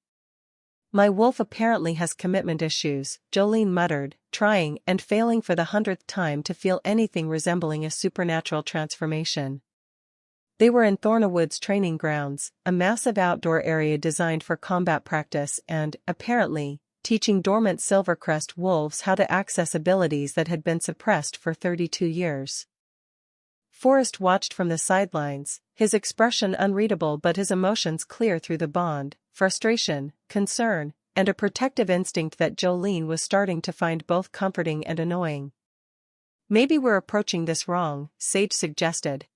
My wolf apparently has commitment issues, Jolene muttered, trying and failing for the 100th time to feel anything resembling a supernatural transformation. They were in Thornawood's training grounds, a massive outdoor area designed for combat practice and, apparently, teaching dormant Silvercrest wolves how to access abilities that had been suppressed for 32 years. Forrest watched from the sidelines, his expression unreadable but his emotions clear through the bond, frustration, concern, and a protective instinct that Jolene was starting to find both comforting and annoying. Maybe we're approaching this wrong, Sage suggested.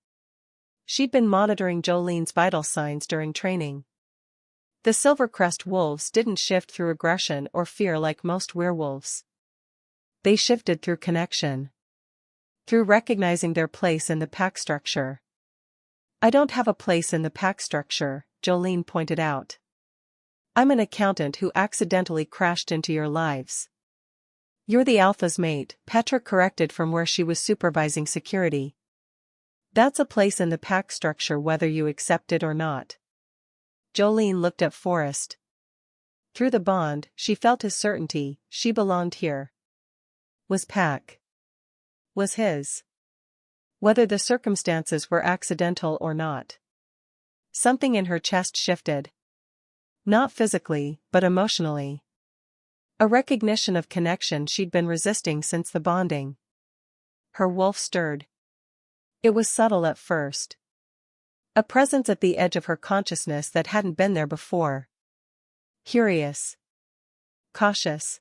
She'd been monitoring Jolene's vital signs during training. The Silvercrest wolves didn't shift through aggression or fear like most werewolves. They shifted through connection. Through recognizing their place in the pack structure. I don't have a place in the pack structure, Jolene pointed out. I'm an accountant who accidentally crashed into your lives. You're the alpha's mate, Petra corrected from where she was supervising security. That's a place in the pack structure whether you accept it or not. Jolene looked at Forrest. Through the bond, she felt his certainty, she belonged here. Was pack. Was his. Whether the circumstances were accidental or not. Something in her chest shifted. Not physically, but emotionally. A recognition of connection she'd been resisting since the bonding. Her wolf stirred. It was subtle at first. A presence at the edge of her consciousness that hadn't been there before. Curious. Cautious.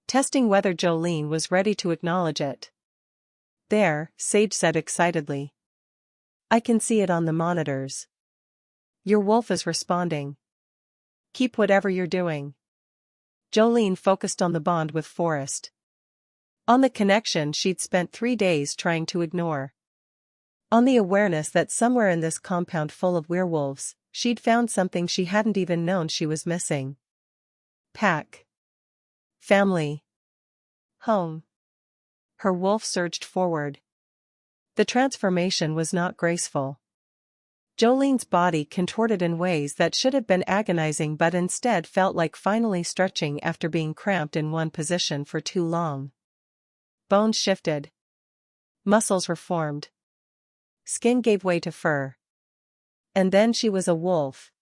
Testing whether Jolene was ready to acknowledge it. There, Sage said excitedly. I can see it on the monitors. Your wolf is responding. Keep whatever you're doing. Jolene focused on the bond with Forrest. On the connection she'd spent 3 days trying to ignore. On the awareness that somewhere in this compound full of werewolves, she'd found something she hadn't even known she was missing. Pack. Family. Home. Her wolf surged forward. The transformation was not graceful. Jolene's body contorted in ways that should have been agonizing but instead felt like finally stretching after being cramped in one position for too long. Bones shifted. Muscles reformed. Skin gave way to fur. And then she was a wolf.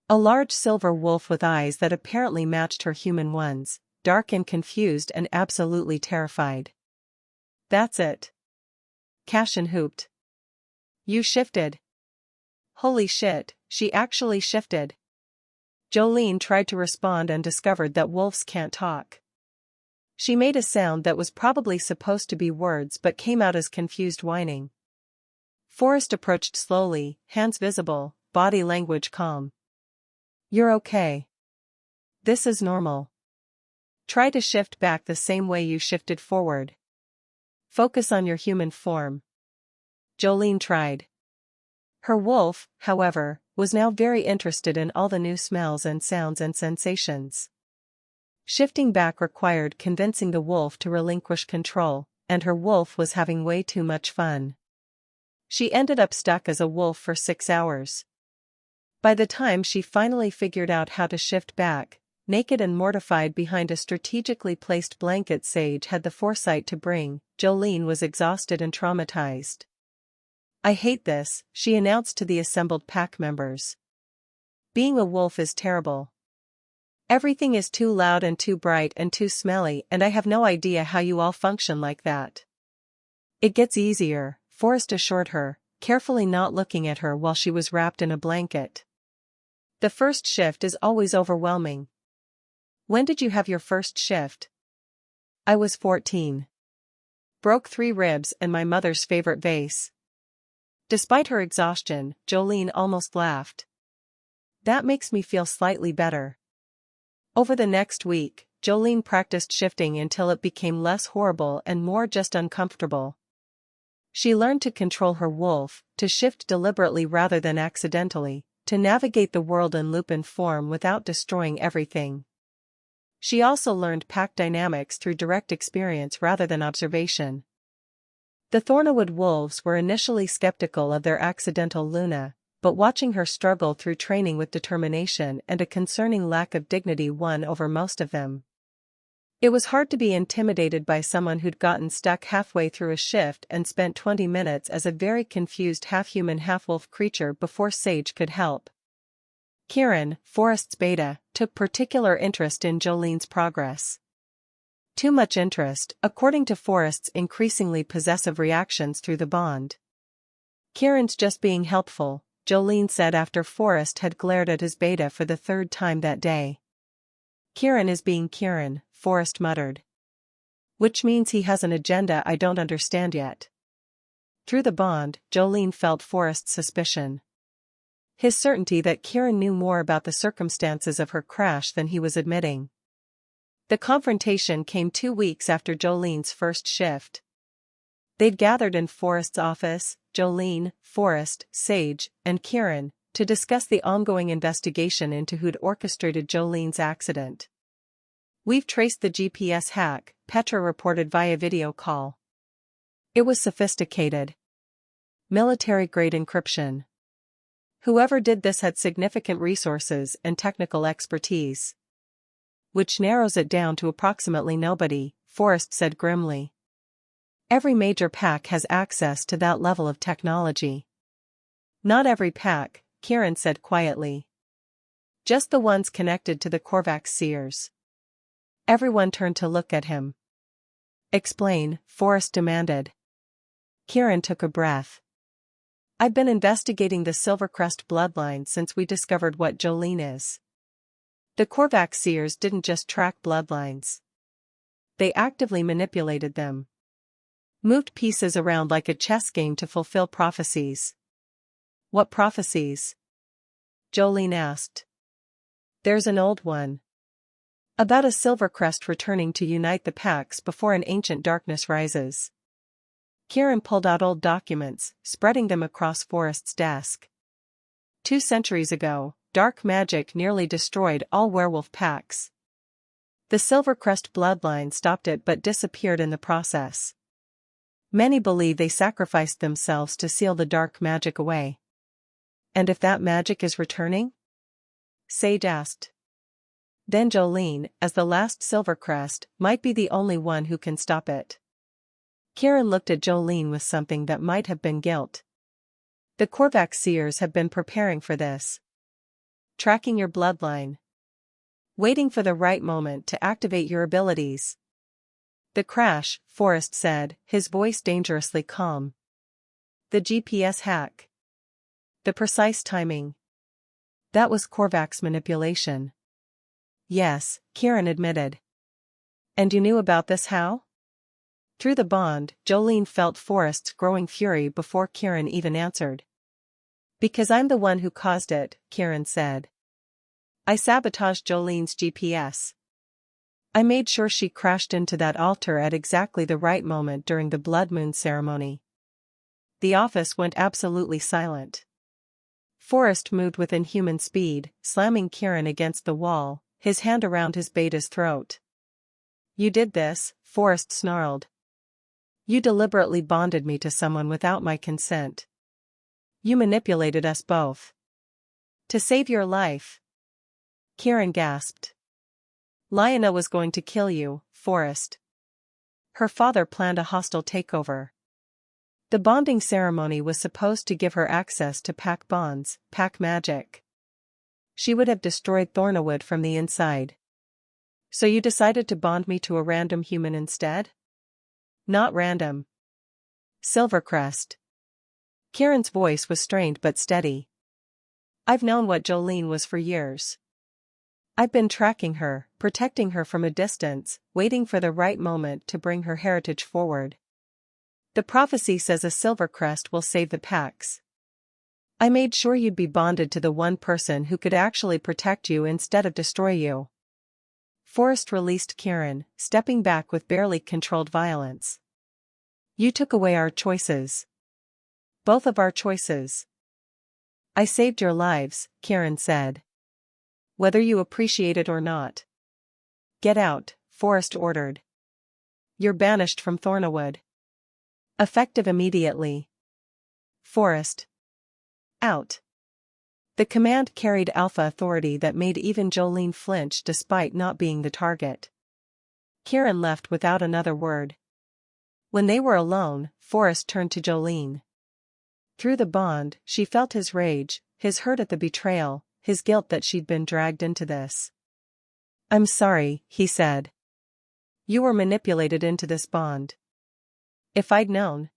A large silver wolf with eyes that apparently matched her human ones, dark and confused and absolutely terrified. That's it. Cashin hooped. You shifted. Holy shit, she actually shifted. Jolene tried to respond and discovered that wolves can't talk. She made a sound that was probably supposed to be words but came out as confused whining. Forrest approached slowly, hands visible, body language calm. You're okay. This is normal. Try to shift back the same way you shifted forward. Focus on your human form. Jolene tried. Her wolf, however, was now very interested in all the new smells and sounds and sensations. Shifting back required convincing the wolf to relinquish control, and her wolf was having way too much fun. She ended up stuck as a wolf for 6 hours. By the time she finally figured out how to shift back, naked and mortified behind a strategically placed blanket Sage had the foresight to bring, Jolene was exhausted and traumatized. I hate this, she announced to the assembled pack members. Being a wolf is terrible. Everything is too loud and too bright and too smelly and I have no idea how you all function like that. It gets easier, Forrest assured her, carefully not looking at her while she was wrapped in a blanket. The first shift is always overwhelming. When did you have your first shift? I was 14. Broke 3 ribs and my mother's favorite vase. Despite her exhaustion, Jolene almost laughed. That makes me feel slightly better. Over the next week, Jolene practiced shifting until it became less horrible and more just uncomfortable. She learned to control her wolf, to shift deliberately rather than accidentally, to navigate the world in lupin form without destroying everything. She also learned pack dynamics through direct experience rather than observation. The Thornawood wolves were initially skeptical of their accidental Luna, but watching her struggle through training with determination and a concerning lack of dignity won over most of them. It was hard to be intimidated by someone who'd gotten stuck halfway through a shift and spent 20 minutes as a very confused half-human half-wolf creature before Sage could help. Kieran, Forrest's beta, took particular interest in Jolene's progress. Too much interest, according to Forrest's increasingly possessive reactions through the bond. Kieran's just being helpful, Jolene said after Forrest had glared at his beta for the 3rd time that day. Kieran is being Kieran, Forrest muttered. Which means he has an agenda I don't understand yet. Through the bond, Jolene felt Forrest's suspicion. His certainty that Kieran knew more about the circumstances of her crash than he was admitting. The confrontation came 2 weeks after Jolene's first shift. They'd gathered in Forrest's office, Jolene, Forrest, Sage, and Kieran, to discuss the ongoing investigation into who'd orchestrated Jolene's accident. We've traced the GPS hack, Petra reported via video call. It was sophisticated. Military-grade encryption. Whoever did this had significant resources and technical expertise. Which narrows it down to approximately nobody, Forrest said grimly. Every major pack has access to that level of technology. Not every pack, Kieran said quietly. Just the ones connected to the Korvax seers. Everyone turned to look at him. Explain, Forrest demanded. Kieran took a breath. I've been investigating the Silvercrest bloodline since we discovered what Jolene is. The Korvax seers didn't just track bloodlines. They actively manipulated them. Moved pieces around like a chess game to fulfill prophecies. What prophecies? Jolene asked. There's an old one. About a Silvercrest returning to unite the packs before an ancient darkness rises. Kieran pulled out old documents, spreading them across Forrest's desk. 2 centuries ago, dark magic nearly destroyed all werewolf packs. The Silvercrest bloodline stopped it but disappeared in the process. Many believe they sacrificed themselves to seal the dark magic away. And if that magic is returning? Sage asked. Then Jolene, as the last Silvercrest, might be the only one who can stop it. Kieran looked at Jolene with something that might have been guilt. The Korvax seers have been preparing for this. Tracking your bloodline. Waiting for the right moment to activate your abilities. The crash, Forrest said, his voice dangerously calm. The GPS hack. The precise timing. That was Korvax manipulation. Yes, Kieran admitted. And you knew about this how? Through the bond, Jolene felt Forrest's growing fury before Kieran even answered. Because I'm the one who caused it, Kieran said. I sabotaged Jolene's GPS. I made sure she crashed into that altar at exactly the right moment during the blood moon ceremony. The office went absolutely silent. Forrest moved with inhuman speed, slamming Kieran against the wall, his hand around his beta's throat. You did this, Forrest snarled. You deliberately bonded me to someone without my consent. You manipulated us both. To save your life. Kieran gasped. Lyanna was going to kill you, Forrest. Her father planned a hostile takeover. The bonding ceremony was supposed to give her access to pack bonds, pack magic. She would have destroyed Thornawood from the inside. So you decided to bond me to a random human instead? Not random. Silvercrest. Kieran's voice was strained but steady. I've known what Jolene was for years. I've been tracking her, protecting her from a distance, waiting for the right moment to bring her heritage forward. The prophecy says a Silvercrest will save the packs. I made sure you'd be bonded to the one person who could actually protect you instead of destroy you. Forrest released Kieran, stepping back with barely controlled violence. You took away our choices. Both of our choices. I saved your lives, Kieran said. Whether you appreciate it or not. Get out, Forrest ordered. You're banished from Thornawood. Effective immediately. Forrest. Out. The command carried alpha authority that made even Jolene flinch despite not being the target. Kieran left without another word. When they were alone, Forrest turned to Jolene. Through the bond, she felt his rage, his hurt at the betrayal, his guilt that she'd been dragged into this. I'm sorry, he said. You were manipulated into this bond. If I'd known.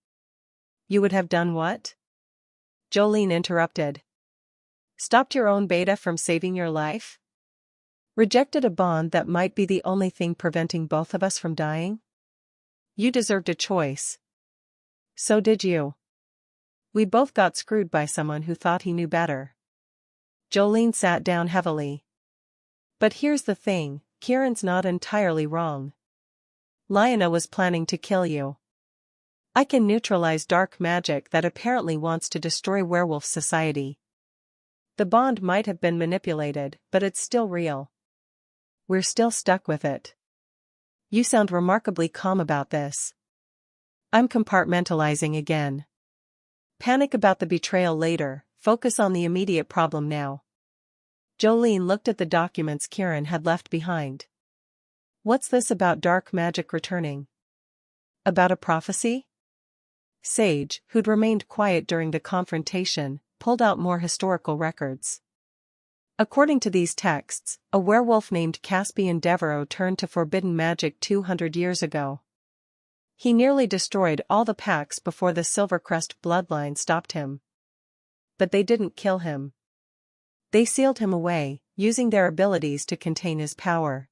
You would have done what? Jolene interrupted. Stopped your own beta from saving your life? Rejected a bond that might be the only thing preventing both of us from dying? You deserved a choice. So did you. We both got screwed by someone who thought he knew better. Jolene sat down heavily. But here's the thing, Kieran's not entirely wrong. Lyanna was planning to kill you. I can neutralize dark magic that apparently wants to destroy werewolf society. The bond might have been manipulated, but it's still real. We're still stuck with it. You sound remarkably calm about this. I'm compartmentalizing again. Panic about the betrayal later, focus on the immediate problem now. Jolene looked at the documents Kieran had left behind. What's this about dark magic returning? About a prophecy? Sage, who'd remained quiet during the confrontation, pulled out more historical records. According to these texts, a werewolf named Caspian Devereaux turned to forbidden magic 200 years ago. He nearly destroyed all the packs before the Silvercrest bloodline stopped him. But they didn't kill him. They sealed him away, using their abilities to contain his power.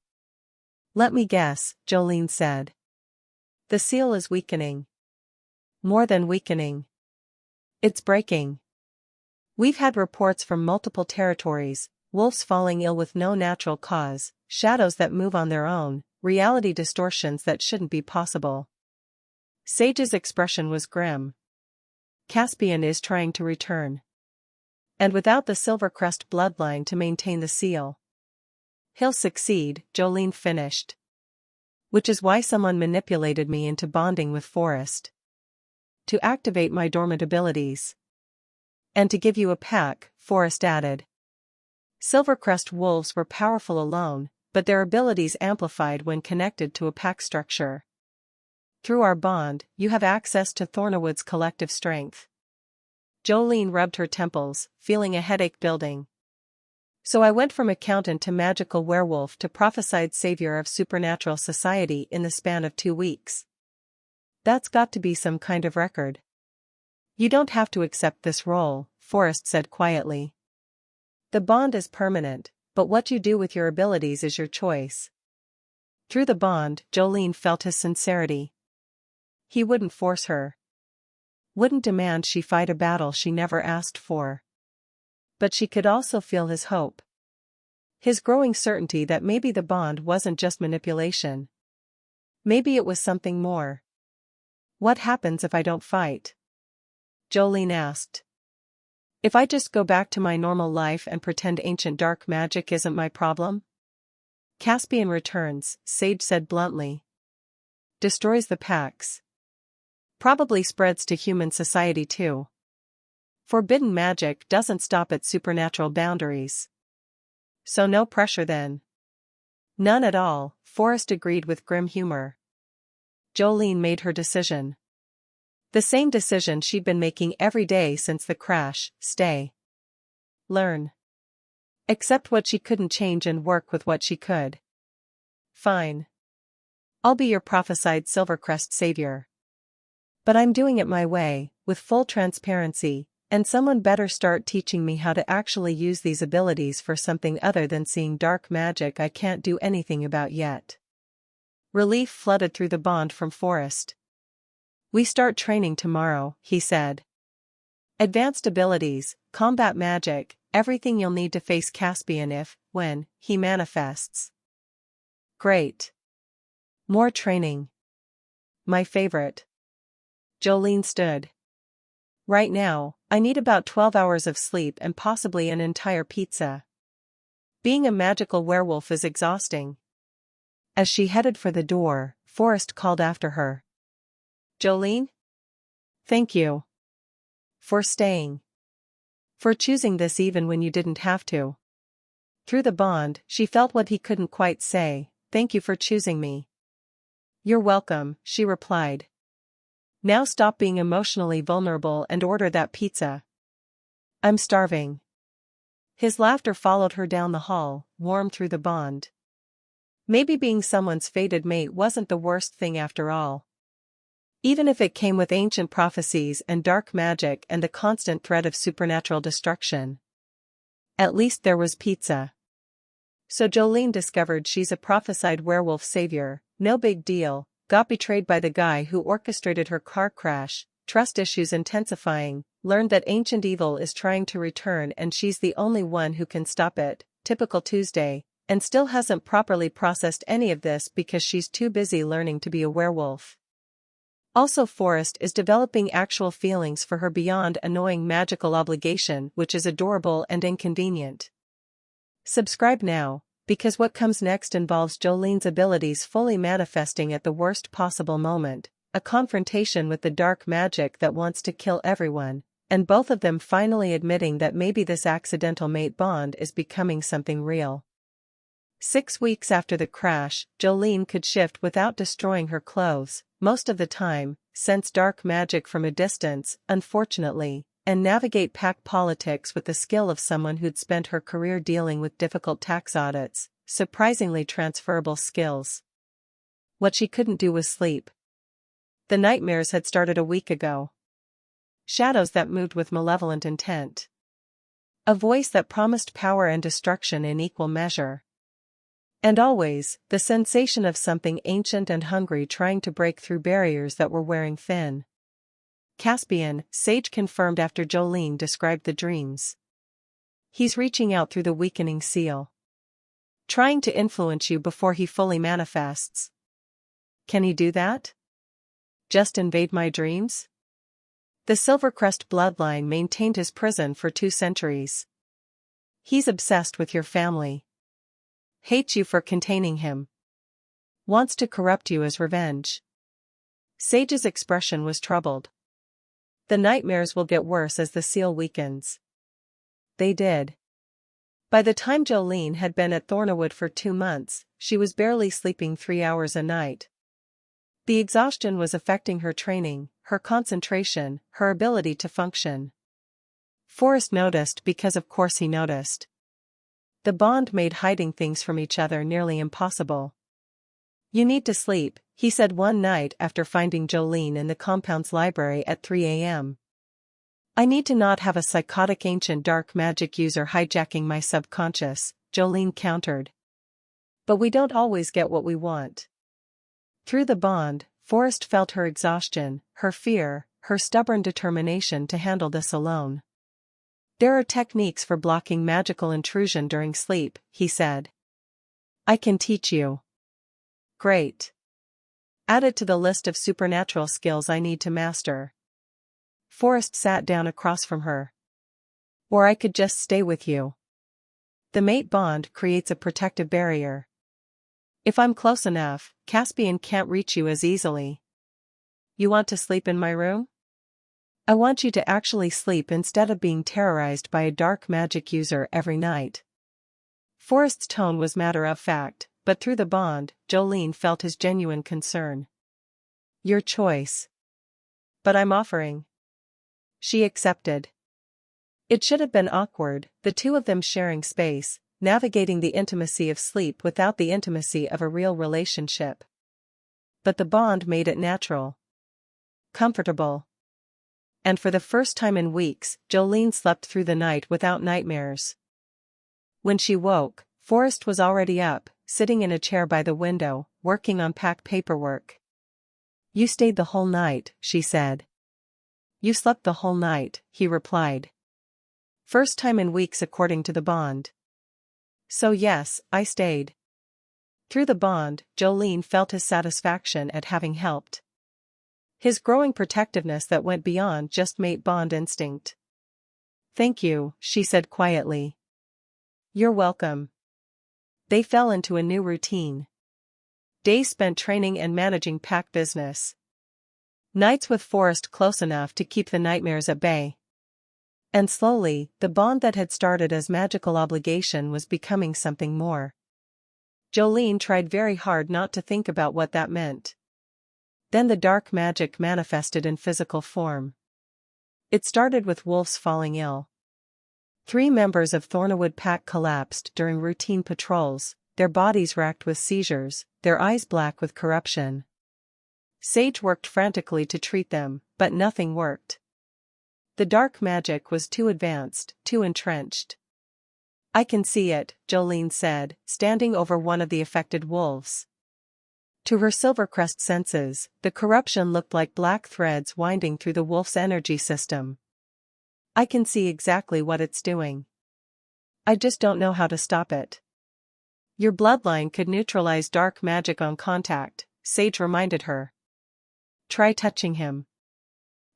Let me guess, Jolene said. The seal is weakening. More than weakening. It's breaking. We've had reports from multiple territories, wolves falling ill with no natural cause, shadows that move on their own, reality distortions that shouldn't be possible. Sage's expression was grim. Caspian is trying to return. And without the Silvercrest bloodline to maintain the seal. He'll succeed, Jolene finished. Which is why someone manipulated me into bonding with Forrest. To activate my dormant abilities. And to give you a pack, Forrest added. Silvercrest wolves were powerful alone, but their abilities amplified when connected to a pack structure. Through our bond, you have access to Thornawood's collective strength. Jolene rubbed her temples, feeling a headache building. So I went from accountant to magical werewolf to prophesied savior of supernatural society in the span of 2 weeks. That's got to be some kind of record. You don't have to accept this role, Forrest said quietly. The bond is permanent, but what you do with your abilities is your choice. Through the bond, Jolene felt his sincerity. He wouldn't force her. Wouldn't demand she fight a battle she never asked for. But she could also feel his hope. His growing certainty that maybe the bond wasn't just manipulation. Maybe it was something more. What happens if I don't fight? Jolene asked. If I just go back to my normal life and pretend ancient dark magic isn't my problem? Caspian returns, Sage said bluntly. Destroys the packs. Probably spreads to human society too. Forbidden magic doesn't stop at supernatural boundaries. So no pressure then. None at all, Forrest agreed with grim humor. Jolene made her decision. The same decision she'd been making every day since the crash, stay. Learn. Accept what she couldn't change and work with what she could. Fine. I'll be your prophesied Silvercrest savior. But I'm doing it my way, with full transparency, and someone better start teaching me how to actually use these abilities for something other than seeing dark magic I can't do anything about yet. Relief flooded through the bond from Forrest. We start training tomorrow, he said. Advanced abilities, combat magic, everything you'll need to face Caspian if, when, he manifests. Great. More training. My favorite. Jolene stood. Right now, I need about 12 hours of sleep and possibly an entire pizza. Being a magical werewolf is exhausting. As she headed for the door, Forrest called after her. Jolene? Thank you. For staying. For choosing this even when you didn't have to. Through the bond, she felt what he couldn't quite say, thank you for choosing me. You're welcome, she replied. Now stop being emotionally vulnerable and order that pizza. I'm starving. His laughter followed her down the hall, warm through the bond. Maybe being someone's fated mate wasn't the worst thing after all. Even if it came with ancient prophecies and dark magic and the constant threat of supernatural destruction. At least there was pizza. So Jolene discovered she's a prophesied werewolf savior, no big deal, got betrayed by the guy who orchestrated her car crash, trust issues intensifying, learned that ancient evil is trying to return and she's the only one who can stop it, typical Tuesday, and still hasn't properly processed any of this because she's too busy learning to be a werewolf. Also Forrest is developing actual feelings for her beyond annoying magical obligation, which is adorable and inconvenient. Subscribe now, because what comes next involves Jolene's abilities fully manifesting at the worst possible moment, a confrontation with the dark magic that wants to kill everyone, and both of them finally admitting that maybe this accidental mate bond is becoming something real. 6 weeks after the crash, Jolene could shift without destroying her clothes, most of the time, sense dark magic from a distance, unfortunately, and navigate pack politics with the skill of someone who'd spent her career dealing with difficult tax audits, surprisingly transferable skills. What she couldn't do was sleep. The nightmares had started a week ago. Shadows that moved with malevolent intent. A voice that promised power and destruction in equal measure. And always, the sensation of something ancient and hungry trying to break through barriers that were wearing thin. Caspian, Sage confirmed after Jolene described the dreams. He's reaching out through the weakening seal. Trying to influence you before he fully manifests. Can he do that? Just invade my dreams? The Silvercrest bloodline maintained his prison for 2 centuries. He's obsessed with your family. Hates you for containing him. Wants to corrupt you as revenge. Sage's expression was troubled. The nightmares will get worse as the seal weakens. They did. By the time Jolene had been at Thornawood for 2 months, she was barely sleeping 3 hours a night. The exhaustion was affecting her training, her concentration, her ability to function. Forrest noticed because of course he noticed. The bond made hiding things from each other nearly impossible. You need to sleep, he said one night after finding Jolene in the compound's library at 3 a.m. I need to not have a psychotic ancient dark magic user hijacking my subconscious, Jolene countered. But we don't always get what we want. Through the bond, Forrest felt her exhaustion, her fear, her stubborn determination to handle this alone. There are techniques for blocking magical intrusion during sleep, he said. I can teach you. Great. Add it to the list of supernatural skills I need to master. Forrest sat down across from her. Or I could just stay with you. The mate bond creates a protective barrier. If I'm close enough, Caspian can't reach you as easily. You want to sleep in my room? I want you to actually sleep instead of being terrorized by a dark magic user every night. Forrest's tone was matter-of-fact, but through the bond, Jolene felt his genuine concern. Your choice. But I'm offering. She accepted. It should have been awkward, the two of them sharing space, navigating the intimacy of sleep without the intimacy of a real relationship. But the bond made it natural. Comfortable. And for the first time in weeks, Jolene slept through the night without nightmares. When she woke, Forrest was already up, sitting in a chair by the window, working on pack paperwork. You stayed the whole night, she said. You slept the whole night, he replied. First time in weeks according to the bond. So yes, I stayed. Through the bond, Jolene felt his satisfaction at having helped. His growing protectiveness that went beyond just mate bond instinct. Thank you, she said quietly. You're welcome. They fell into a new routine. Days spent training and managing pack business. Nights with Forrest close enough to keep the nightmares at bay. And slowly, the bond that had started as magical obligation was becoming something more. Jolene tried very hard not to think about what that meant. Then the dark magic manifested in physical form. It started with wolves falling ill. 3 members of Thornawood pack collapsed during routine patrols, their bodies racked with seizures, their eyes black with corruption. Sage worked frantically to treat them, but nothing worked. The dark magic was too advanced, too entrenched. I can see it, Jolene said, standing over one of the affected wolves. To her Silvercrest senses, the corruption looked like black threads winding through the wolf's energy system. I can see exactly what it's doing. I just don't know how to stop it. Your bloodline could neutralize dark magic on contact, Sage reminded her. Try touching him.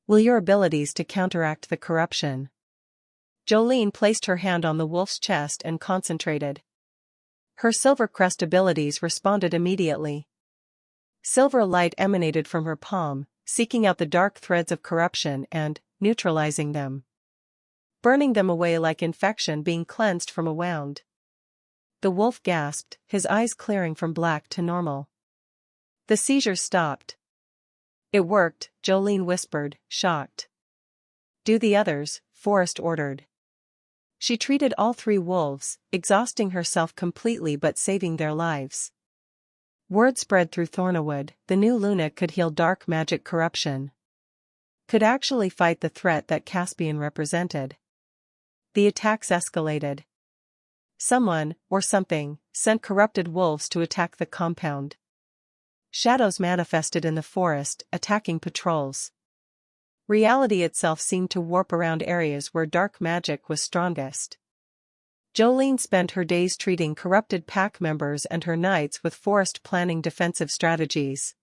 Will your abilities to counteract the corruption? Jolene placed her hand on the wolf's chest and concentrated. Her Silvercrest abilities responded immediately. Silver light emanated from her palm, seeking out the dark threads of corruption and neutralizing them. Burning them away like infection being cleansed from a wound. The wolf gasped, his eyes clearing from black to normal. The seizures stopped. It worked, Jolene whispered, shocked. Do the others, Forrest ordered. She treated all 3 wolves, exhausting herself completely but saving their lives. Word spread through Thornawood, the new Luna could heal dark magic corruption. Could actually fight the threat that Caspian represented. The attacks escalated. Someone, or something, sent corrupted wolves to attack the compound. Shadows manifested in the forest, attacking patrols. Reality itself seemed to warp around areas where dark magic was strongest. Jolene spent her days treating corrupted pack members and her nights with Forrest planning defensive strategies.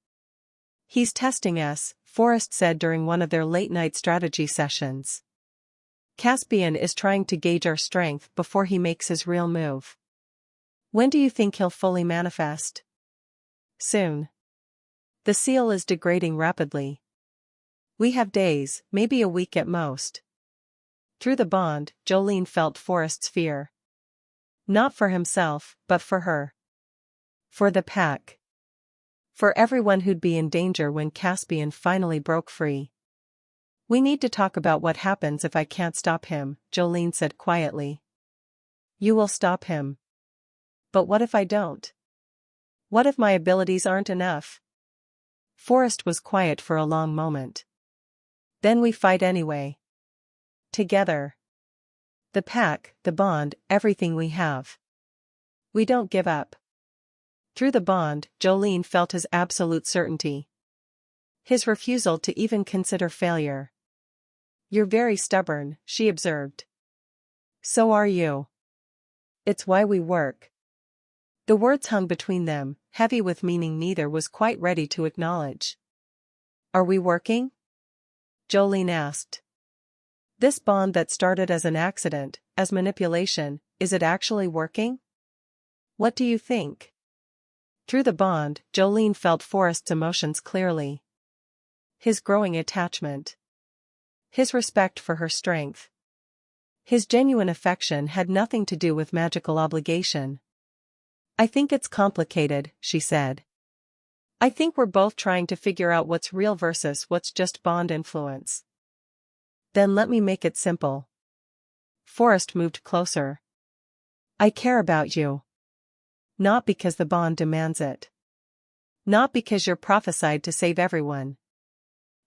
"He's testing us," Forrest said during one of their late-night strategy sessions. "Caspian is trying to gauge our strength before he makes his real move." "When do you think he'll fully manifest?" "Soon. The seal is degrading rapidly. We have days, maybe a week at most." Through the bond, Jolene felt Forrest's fear. Not for himself, but for her. For the pack. For everyone who'd be in danger when Caspian finally broke free. "We need to talk about what happens if I can't stop him," Jolene said quietly. "You will stop him. But what if I don't? What if my abilities aren't enough?" Forrest was quiet for a long moment. "Then we fight anyway. Together. The pack, the bond, everything we have. We don't give up." Through the bond, Jolene felt his absolute certainty. His refusal to even consider failure. "You're very stubborn," she observed. "So are you. It's why we work." The words hung between them, heavy with meaning neither was quite ready to acknowledge. "Are we working?" Jolene asked. "This bond that started as an accident, as manipulation, is it actually working? What do you think?" Through the bond, Jolene felt Forrest's emotions clearly. His growing attachment. His respect for her strength. His genuine affection had nothing to do with magical obligation. "I think it's complicated," she said. "I think we're both trying to figure out what's real versus what's just bond influence." "Then let me make it simple." Forrest moved closer. "I care about you. Not because the bond demands it. Not because you're prophesied to save everyone.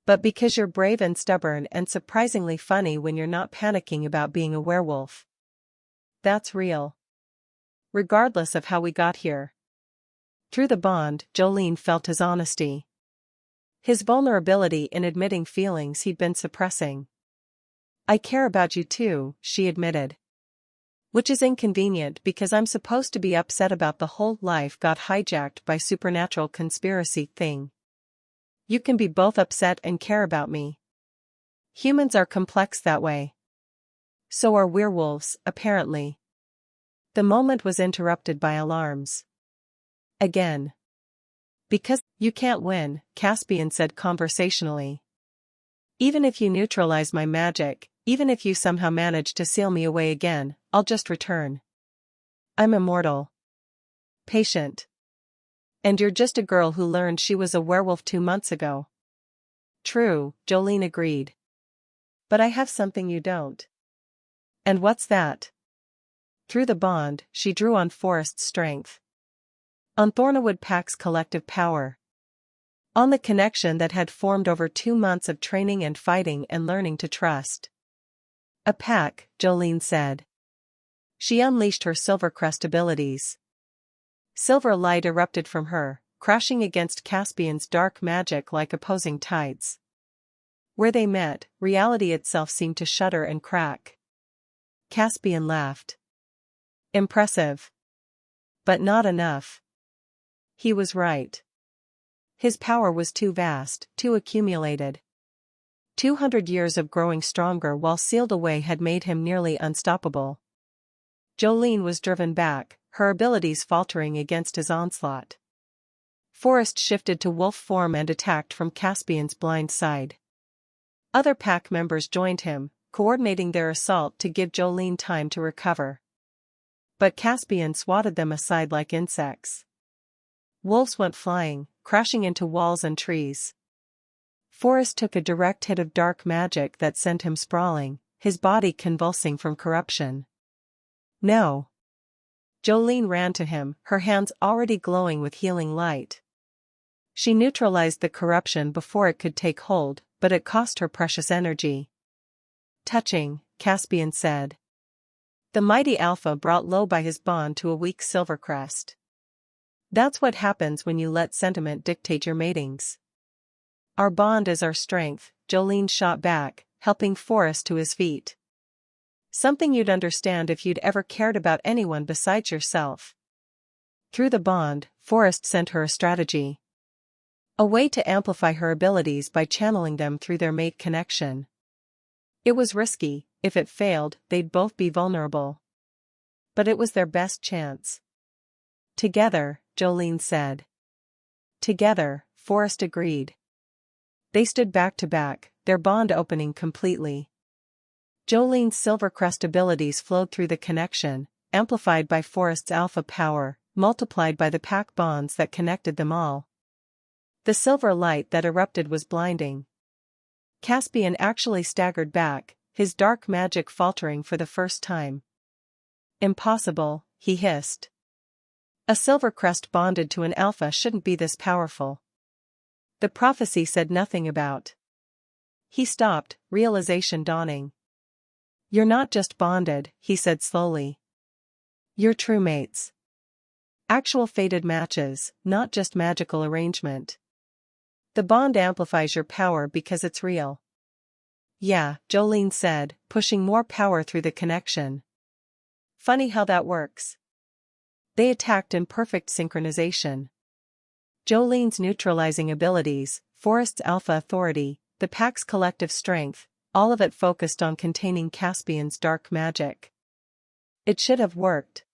But because you're brave and stubborn and surprisingly funny when you're not panicking about being a werewolf. That's real. Regardless of how we got here." Through the bond, Jolene felt his honesty. His vulnerability in admitting feelings he'd been suppressing. "I care about you too," she admitted. "Which is inconvenient because I'm supposed to be upset about the whole life got hijacked by supernatural conspiracy thing. You can be both upset and care about me. Humans are complex that way. So are werewolves, apparently." The moment was interrupted by alarms. Again. "Because you can't win," Caspian said conversationally. "Even if you neutralize my magic, even if you somehow manage to seal me away again, I'll just return. I'm immortal. Patient. And you're just a girl who learned she was a werewolf 2 months ago." "True," Jolene agreed. "But I have something you don't." "And what's that?" Through the bond, she drew on Forrest's strength. On Thornawood Pack's collective power. On the connection that had formed over 2 months of training and fighting and learning to trust. "A pack," Jolene said. She unleashed her Silvercrest abilities. Silver light erupted from her, crashing against Caspian's dark magic like opposing tides. Where they met, reality itself seemed to shudder and crack. Caspian laughed. "Impressive. But not enough." He was right. His power was too vast, too accumulated. 200 years of growing stronger while sealed away had made him nearly unstoppable. Jolene was driven back, her abilities faltering against his onslaught. Forrest shifted to wolf form and attacked from Caspian's blind side. Other pack members joined him, coordinating their assault to give Jolene time to recover. But Caspian swatted them aside like insects. Wolves went flying, crashing into walls and trees. Forrest took a direct hit of dark magic that sent him sprawling, his body convulsing from corruption. "No." Jolene ran to him, her hands already glowing with healing light. She neutralized the corruption before it could take hold, but it cost her precious energy. "Touching," Caspian said. The mighty alpha brought low by his bond to a weak silvercrest. That's what happens when you let sentiment dictate your matings. Our bond is our strength, Jolene shot back, helping Forrest to his feet. Something you'd understand if you'd ever cared about anyone besides yourself. Through the bond, Forrest sent her a strategy. A way to amplify her abilities by channeling them through their mate connection. It was risky. If it failed, they'd both be vulnerable. But it was their best chance. Together, Jolene said. Together, Forrest agreed. They stood back to back, their bond opening completely. Jolene's Silvercrest abilities flowed through the connection, amplified by Forrest's alpha power, multiplied by the pack bonds that connected them all. The silver light that erupted was blinding. Caspian actually staggered back, his dark magic faltering for the first time. Impossible, he hissed. A Silvercrest bonded to an alpha shouldn't be this powerful. The prophecy said nothing about. He stopped, realization dawning. You're not just bonded, he said slowly. You're true mates. Actual fated matches, not just magical arrangement. The bond amplifies your power because it's real. Yeah, Jolene said, pushing more power through the connection. Funny how that works. They attacked in perfect synchronization. Jolene's neutralizing abilities, Forrest's alpha authority, the pack's collective strength, all of it focused on containing Caspian's dark magic. It should have worked.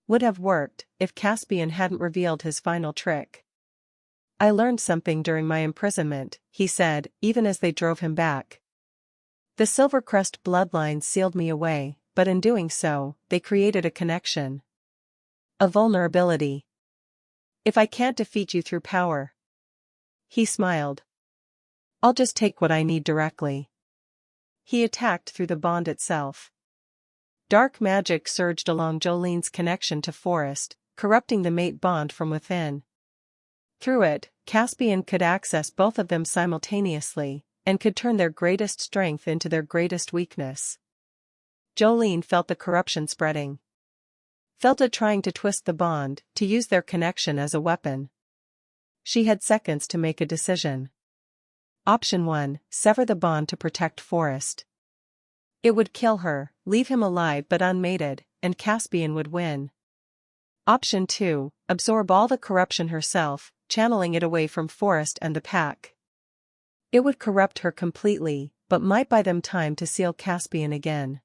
Would have worked, if Caspian hadn't revealed his final trick. I learned something during my imprisonment, he said, even as they drove him back. The Silvercrest bloodline sealed me away, but in doing so, they created a connection. A vulnerability. If I can't defeat you through power. He smiled. I'll just take what I need directly. He attacked through the bond itself. Dark magic surged along Jolene's connection to Forrest, corrupting the mate bond from within. Through it, Caspian could access both of them simultaneously, and could turn their greatest strength into their greatest weakness. Jolene felt the corruption spreading. Felt it trying to twist the bond, to use their connection as a weapon. She had seconds to make a decision. Option 1, sever the bond to protect Forrest. It would kill her, leave him alive but unmated, and Caspian would win. Option 2, absorb all the corruption herself, channeling it away from Forrest and the pack. It would corrupt her completely, but might buy them time to seal Caspian again.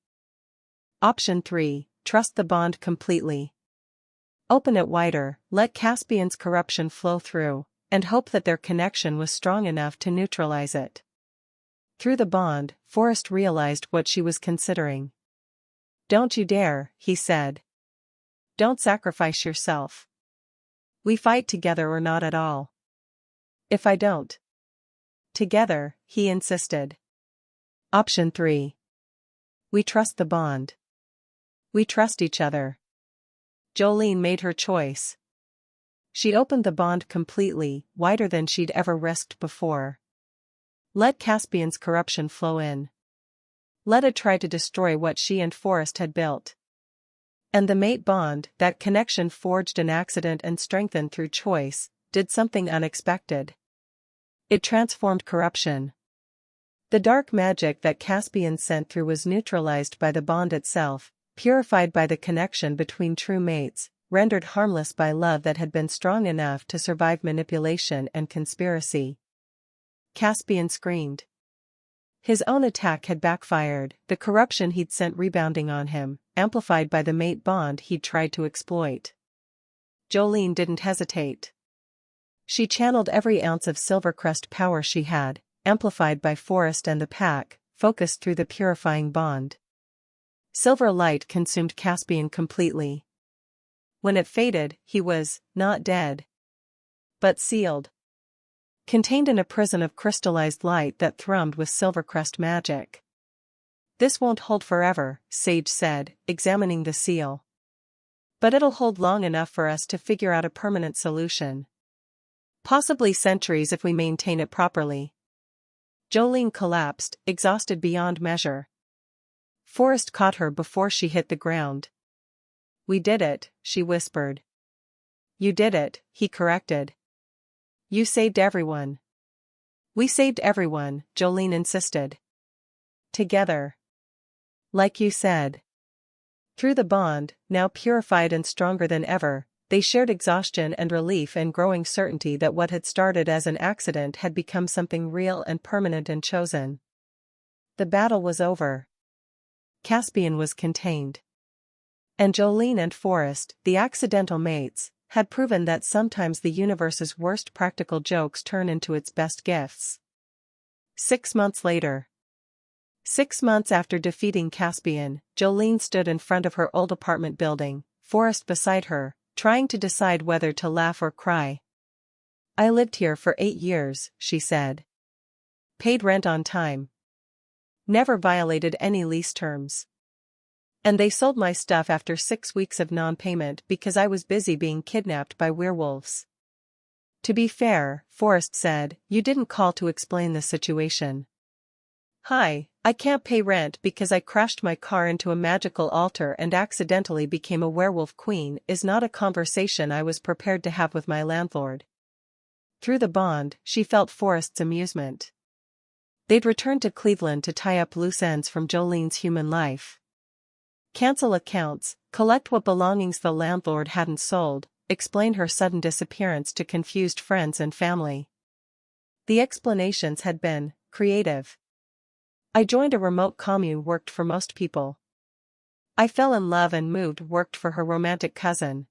Option 3, trust the bond completely. Open it wider, let Caspian's corruption flow through, and hope that their connection was strong enough to neutralize it. Through the bond, Forrest realized what she was considering. Don't you dare, he said. Don't sacrifice yourself. We fight together or not at all. If I don't. Together, he insisted. Option 3. We trust the bond. We trust each other. Jolene made her choice. She opened the bond completely, wider than she'd ever risked before. Let Caspian's corruption flow in. Let it try to destroy what she and Forrest had built. And the mate bond, that connection forged in accident and strengthened through choice, did something unexpected. It transformed corruption. The dark magic that Caspian sent through was neutralized by the bond itself, purified by the connection between true mates, rendered harmless by love that had been strong enough to survive manipulation and conspiracy. Caspian screamed. His own attack had backfired, the corruption he'd sent rebounding on him, amplified by the mate bond he'd tried to exploit. Jolene didn't hesitate. She channeled every ounce of Silvercrest power she had, amplified by Forrest and the pack, focused through the purifying bond. Silver light consumed Caspian completely. When it faded, he was, not dead, but sealed. Contained in a prison of crystallized light that thrummed with Silvercrest magic. This won't hold forever, Sage said, examining the seal. But it'll hold long enough for us to figure out a permanent solution. Possibly centuries if we maintain it properly. Jolene collapsed, exhausted beyond measure. Forrest caught her before she hit the ground. "We did it," she whispered. "You did it," he corrected. "You saved everyone." "We saved everyone," Jolene insisted. "Together. Like you said." Through the bond, now purified and stronger than ever, they shared exhaustion and relief and growing certainty that what had started as an accident had become something real and permanent and chosen. The battle was over. Caspian was contained. And Jolene and Forrest, the accidental mates, had proven that sometimes the universe's worst practical jokes turn into its best gifts. 6 months later. 6 months after defeating Caspian, Jolene stood in front of her old apartment building, Forrest beside her, trying to decide whether to laugh or cry. "I lived here for 8 years, she said. Paid rent on time. Never violated any lease terms. And they sold my stuff after 6 weeks of non-payment because I was busy being kidnapped by werewolves." "To be fair," Forrest said, "you didn't call to explain the situation." "Hi, I can't pay rent because I crashed my car into a magical altar and accidentally became a werewolf queen is not a conversation I was prepared to have with my landlord." Through the bond, she felt Forrest's amusement. They'd returned to Cleveland to tie up loose ends from Jolene's human life. Cancel accounts, collect what belongings the landlord hadn't sold, explain her sudden disappearance to confused friends and family. The explanations had been creative. "I joined a remote commune worked for most people. I fell in love and moved worked for her romantic cousin.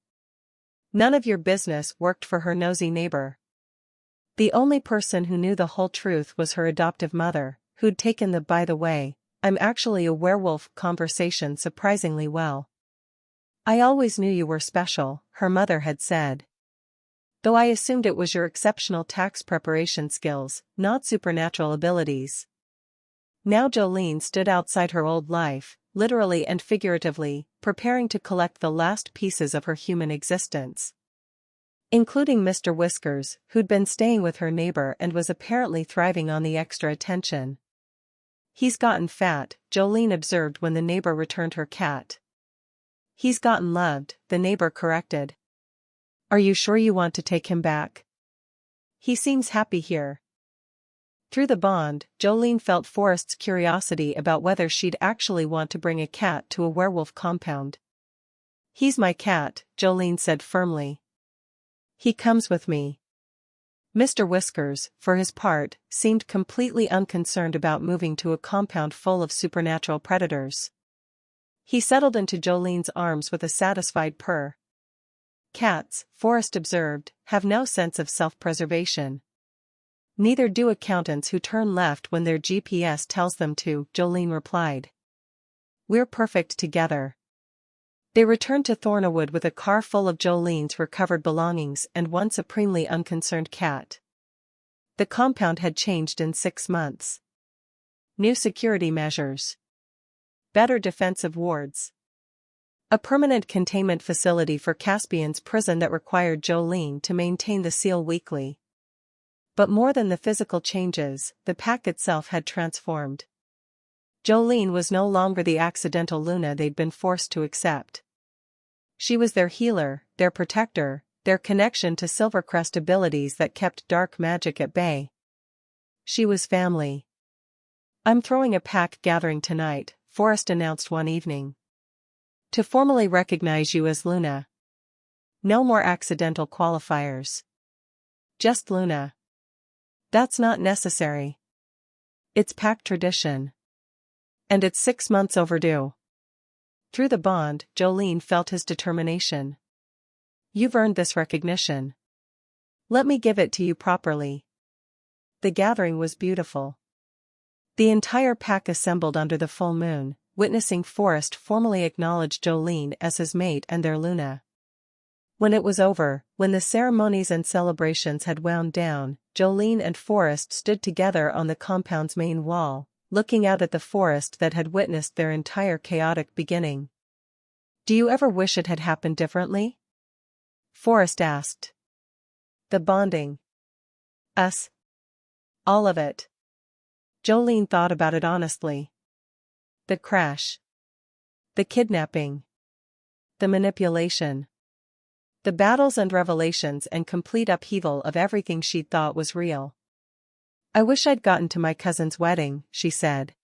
None of your business worked for her nosy neighbor. The only person who knew the whole truth was her adoptive mother, who'd taken the 'by the way, I'm actually a werewolf' conversation surprisingly well. I always knew you were special," her mother had said. "Though I assumed it was your exceptional tax preparation skills, not supernatural abilities." Now Jolene stood outside her old life, literally and figuratively, preparing to collect the last pieces of her human existence. Including Mr. Whiskers, who'd been staying with her neighbor and was apparently thriving on the extra attention. "He's gotten fat," Jolene observed when the neighbor returned her cat. "He's gotten loved," the neighbor corrected. "Are you sure you want to take him back? He seems happy here." Through the bond, Jolene felt Forrest's curiosity about whether she'd actually want to bring a cat to a werewolf compound. "He's my cat," Jolene said firmly. "He comes with me." Mr. Whiskers, for his part, seemed completely unconcerned about moving to a compound full of supernatural predators. He settled into Jolene's arms with a satisfied purr. "Cats," Forrest observed, "have no sense of self-preservation." "Neither do accountants who turn left when their GPS tells them to," Jolene replied. "We're perfect together." They returned to Thornawood with a car full of Jolene's recovered belongings and one supremely unconcerned cat. The compound had changed in 6 months. New security measures. Better defensive wards. A permanent containment facility for Caspian's prison that required Jolene to maintain the seal weekly. But more than the physical changes, the pack itself had transformed. Jolene was no longer the accidental Luna they'd been forced to accept. She was their healer, their protector, their connection to Silvercrest abilities that kept dark magic at bay. She was family. "I'm throwing a pack gathering tonight," Forrest announced one evening. "To formally recognize you as Luna. No more accidental qualifiers. Just Luna." "That's not necessary. It's pack tradition. And it's 6 months overdue." Through the bond, Jolene felt his determination. "You've earned this recognition. Let me give it to you properly." The gathering was beautiful. The entire pack assembled under the full moon, witnessing Forrest formally acknowledge Jolene as his mate and their Luna. When it was over, when the ceremonies and celebrations had wound down, Jolene and Forrest stood together on the compound's main wall, looking out at the forest that had witnessed their entire chaotic beginning. "Do you ever wish it had happened differently?" Forrest asked. "The bonding. Us. All of it." Jolene thought about it honestly. "The crash. The kidnapping. The manipulation. The battles and revelations and complete upheaval of everything she'd thought was real. "I wish I'd gotten to my cousin's wedding," she said.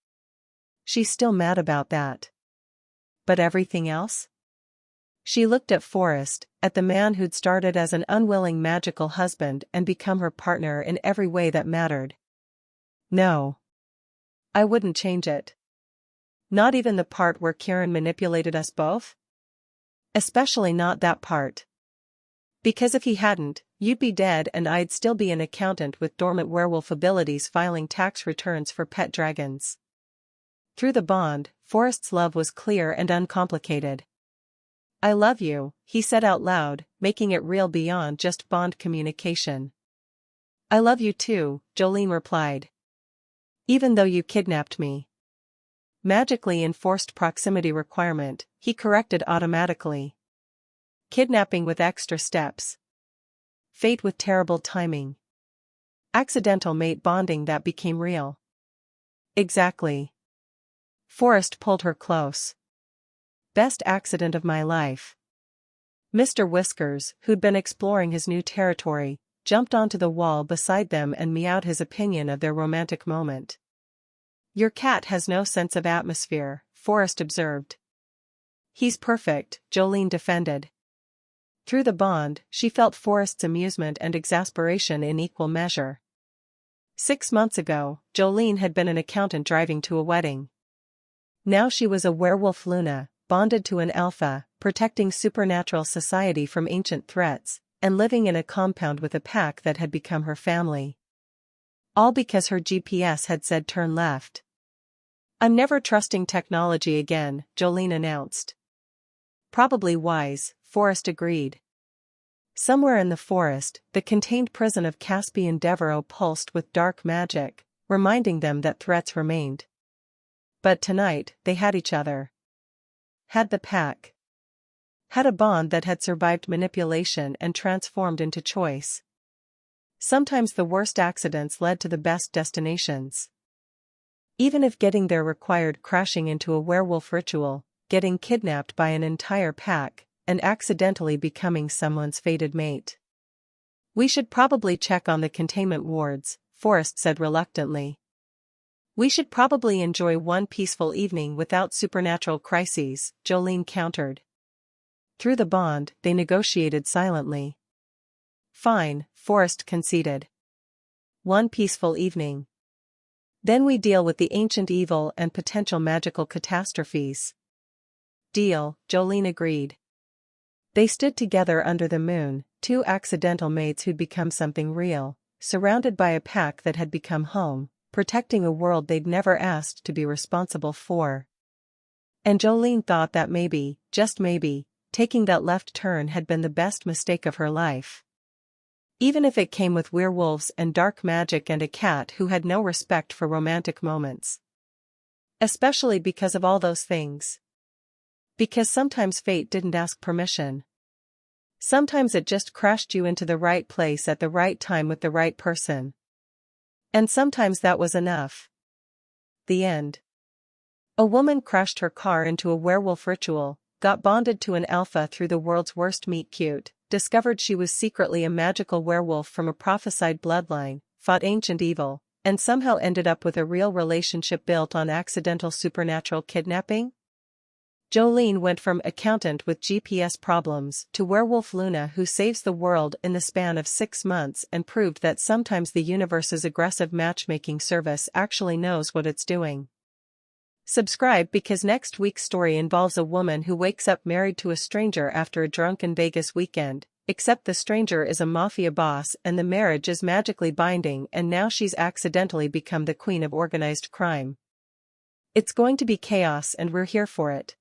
She's still mad about that. But everything else? She looked at Forrest, at the man who'd started as an unwilling magical husband and become her partner in every way that mattered. No. I wouldn't change it. Not even the part where Kieran manipulated us both? Especially not that part. Because if he hadn't, you'd be dead and I'd still be an accountant with dormant werewolf abilities filing tax returns for pet dragons. Through the bond, Forrest's love was clear and uncomplicated. "I love you," he said out loud, making it real beyond just bond communication. "I love you too," Jolene replied. "Even though you kidnapped me." Magically enforced proximity requirement, he corrected automatically. Kidnapping with extra steps. Fate with terrible timing. Accidental mate bonding that became real. Exactly. Forrest pulled her close. Best accident of my life. Mr. Whiskers, who'd been exploring his new territory, jumped onto the wall beside them and meowed his opinion of their romantic moment. "Your cat has no sense of atmosphere," Forrest observed. "He's perfect," Jolene defended. Through the bond, she felt Forrest's amusement and exasperation in equal measure. 6 months ago, Jolene had been an accountant driving to a wedding. Now she was a werewolf Luna, bonded to an alpha, protecting supernatural society from ancient threats, and living in a compound with a pack that had become her family. All because her GPS had said turn left. "I'm never trusting technology again," Jolene announced. "Probably wise," Forrest agreed. Somewhere in the forest, the contained prison of Caspian Devereaux pulsed with dark magic, reminding them that threats remained. But tonight, they had each other. Had the pack. Had a bond that had survived manipulation and transformed into choice. Sometimes the worst accidents led to the best destinations. Even if getting there required crashing into a werewolf ritual, getting kidnapped by an entire pack, and accidentally becoming someone's fated mate. "We should probably check on the containment wards," Forrest said reluctantly. "We should probably enjoy one peaceful evening without supernatural crises," Jolene countered. Through the bond, they negotiated silently. "Fine," Forrest conceded. "One peaceful evening. Then we deal with the ancient evil and potential magical catastrophes." "Deal," Jolene agreed. They stood together under the moon, two accidental mates who'd become something real, surrounded by a pack that had become home, protecting a world they'd never asked to be responsible for. And Jolene thought that maybe, just maybe, taking that left turn had been the best mistake of her life. Even if it came with werewolves and dark magic and a cat who had no respect for romantic moments. Especially because of all those things. Because sometimes fate didn't ask permission. Sometimes it just crashed you into the right place at the right time with the right person. And sometimes that was enough. The end. A woman crashed her car into a werewolf ritual, got bonded to an alpha through the world's worst meet cute, discovered she was secretly a magical werewolf from a prophesied bloodline, fought ancient evil, and somehow ended up with a real relationship built on accidental supernatural kidnapping? Jolene went from accountant with GPS problems to werewolf Luna who saves the world in the span of 6 months and proved that sometimes the universe's aggressive matchmaking service actually knows what it's doing. Subscribe because next week's story involves a woman who wakes up married to a stranger after a drunken Vegas weekend, except the stranger is a mafia boss and the marriage is magically binding and now she's accidentally become the queen of organized crime. It's going to be chaos and we're here for it.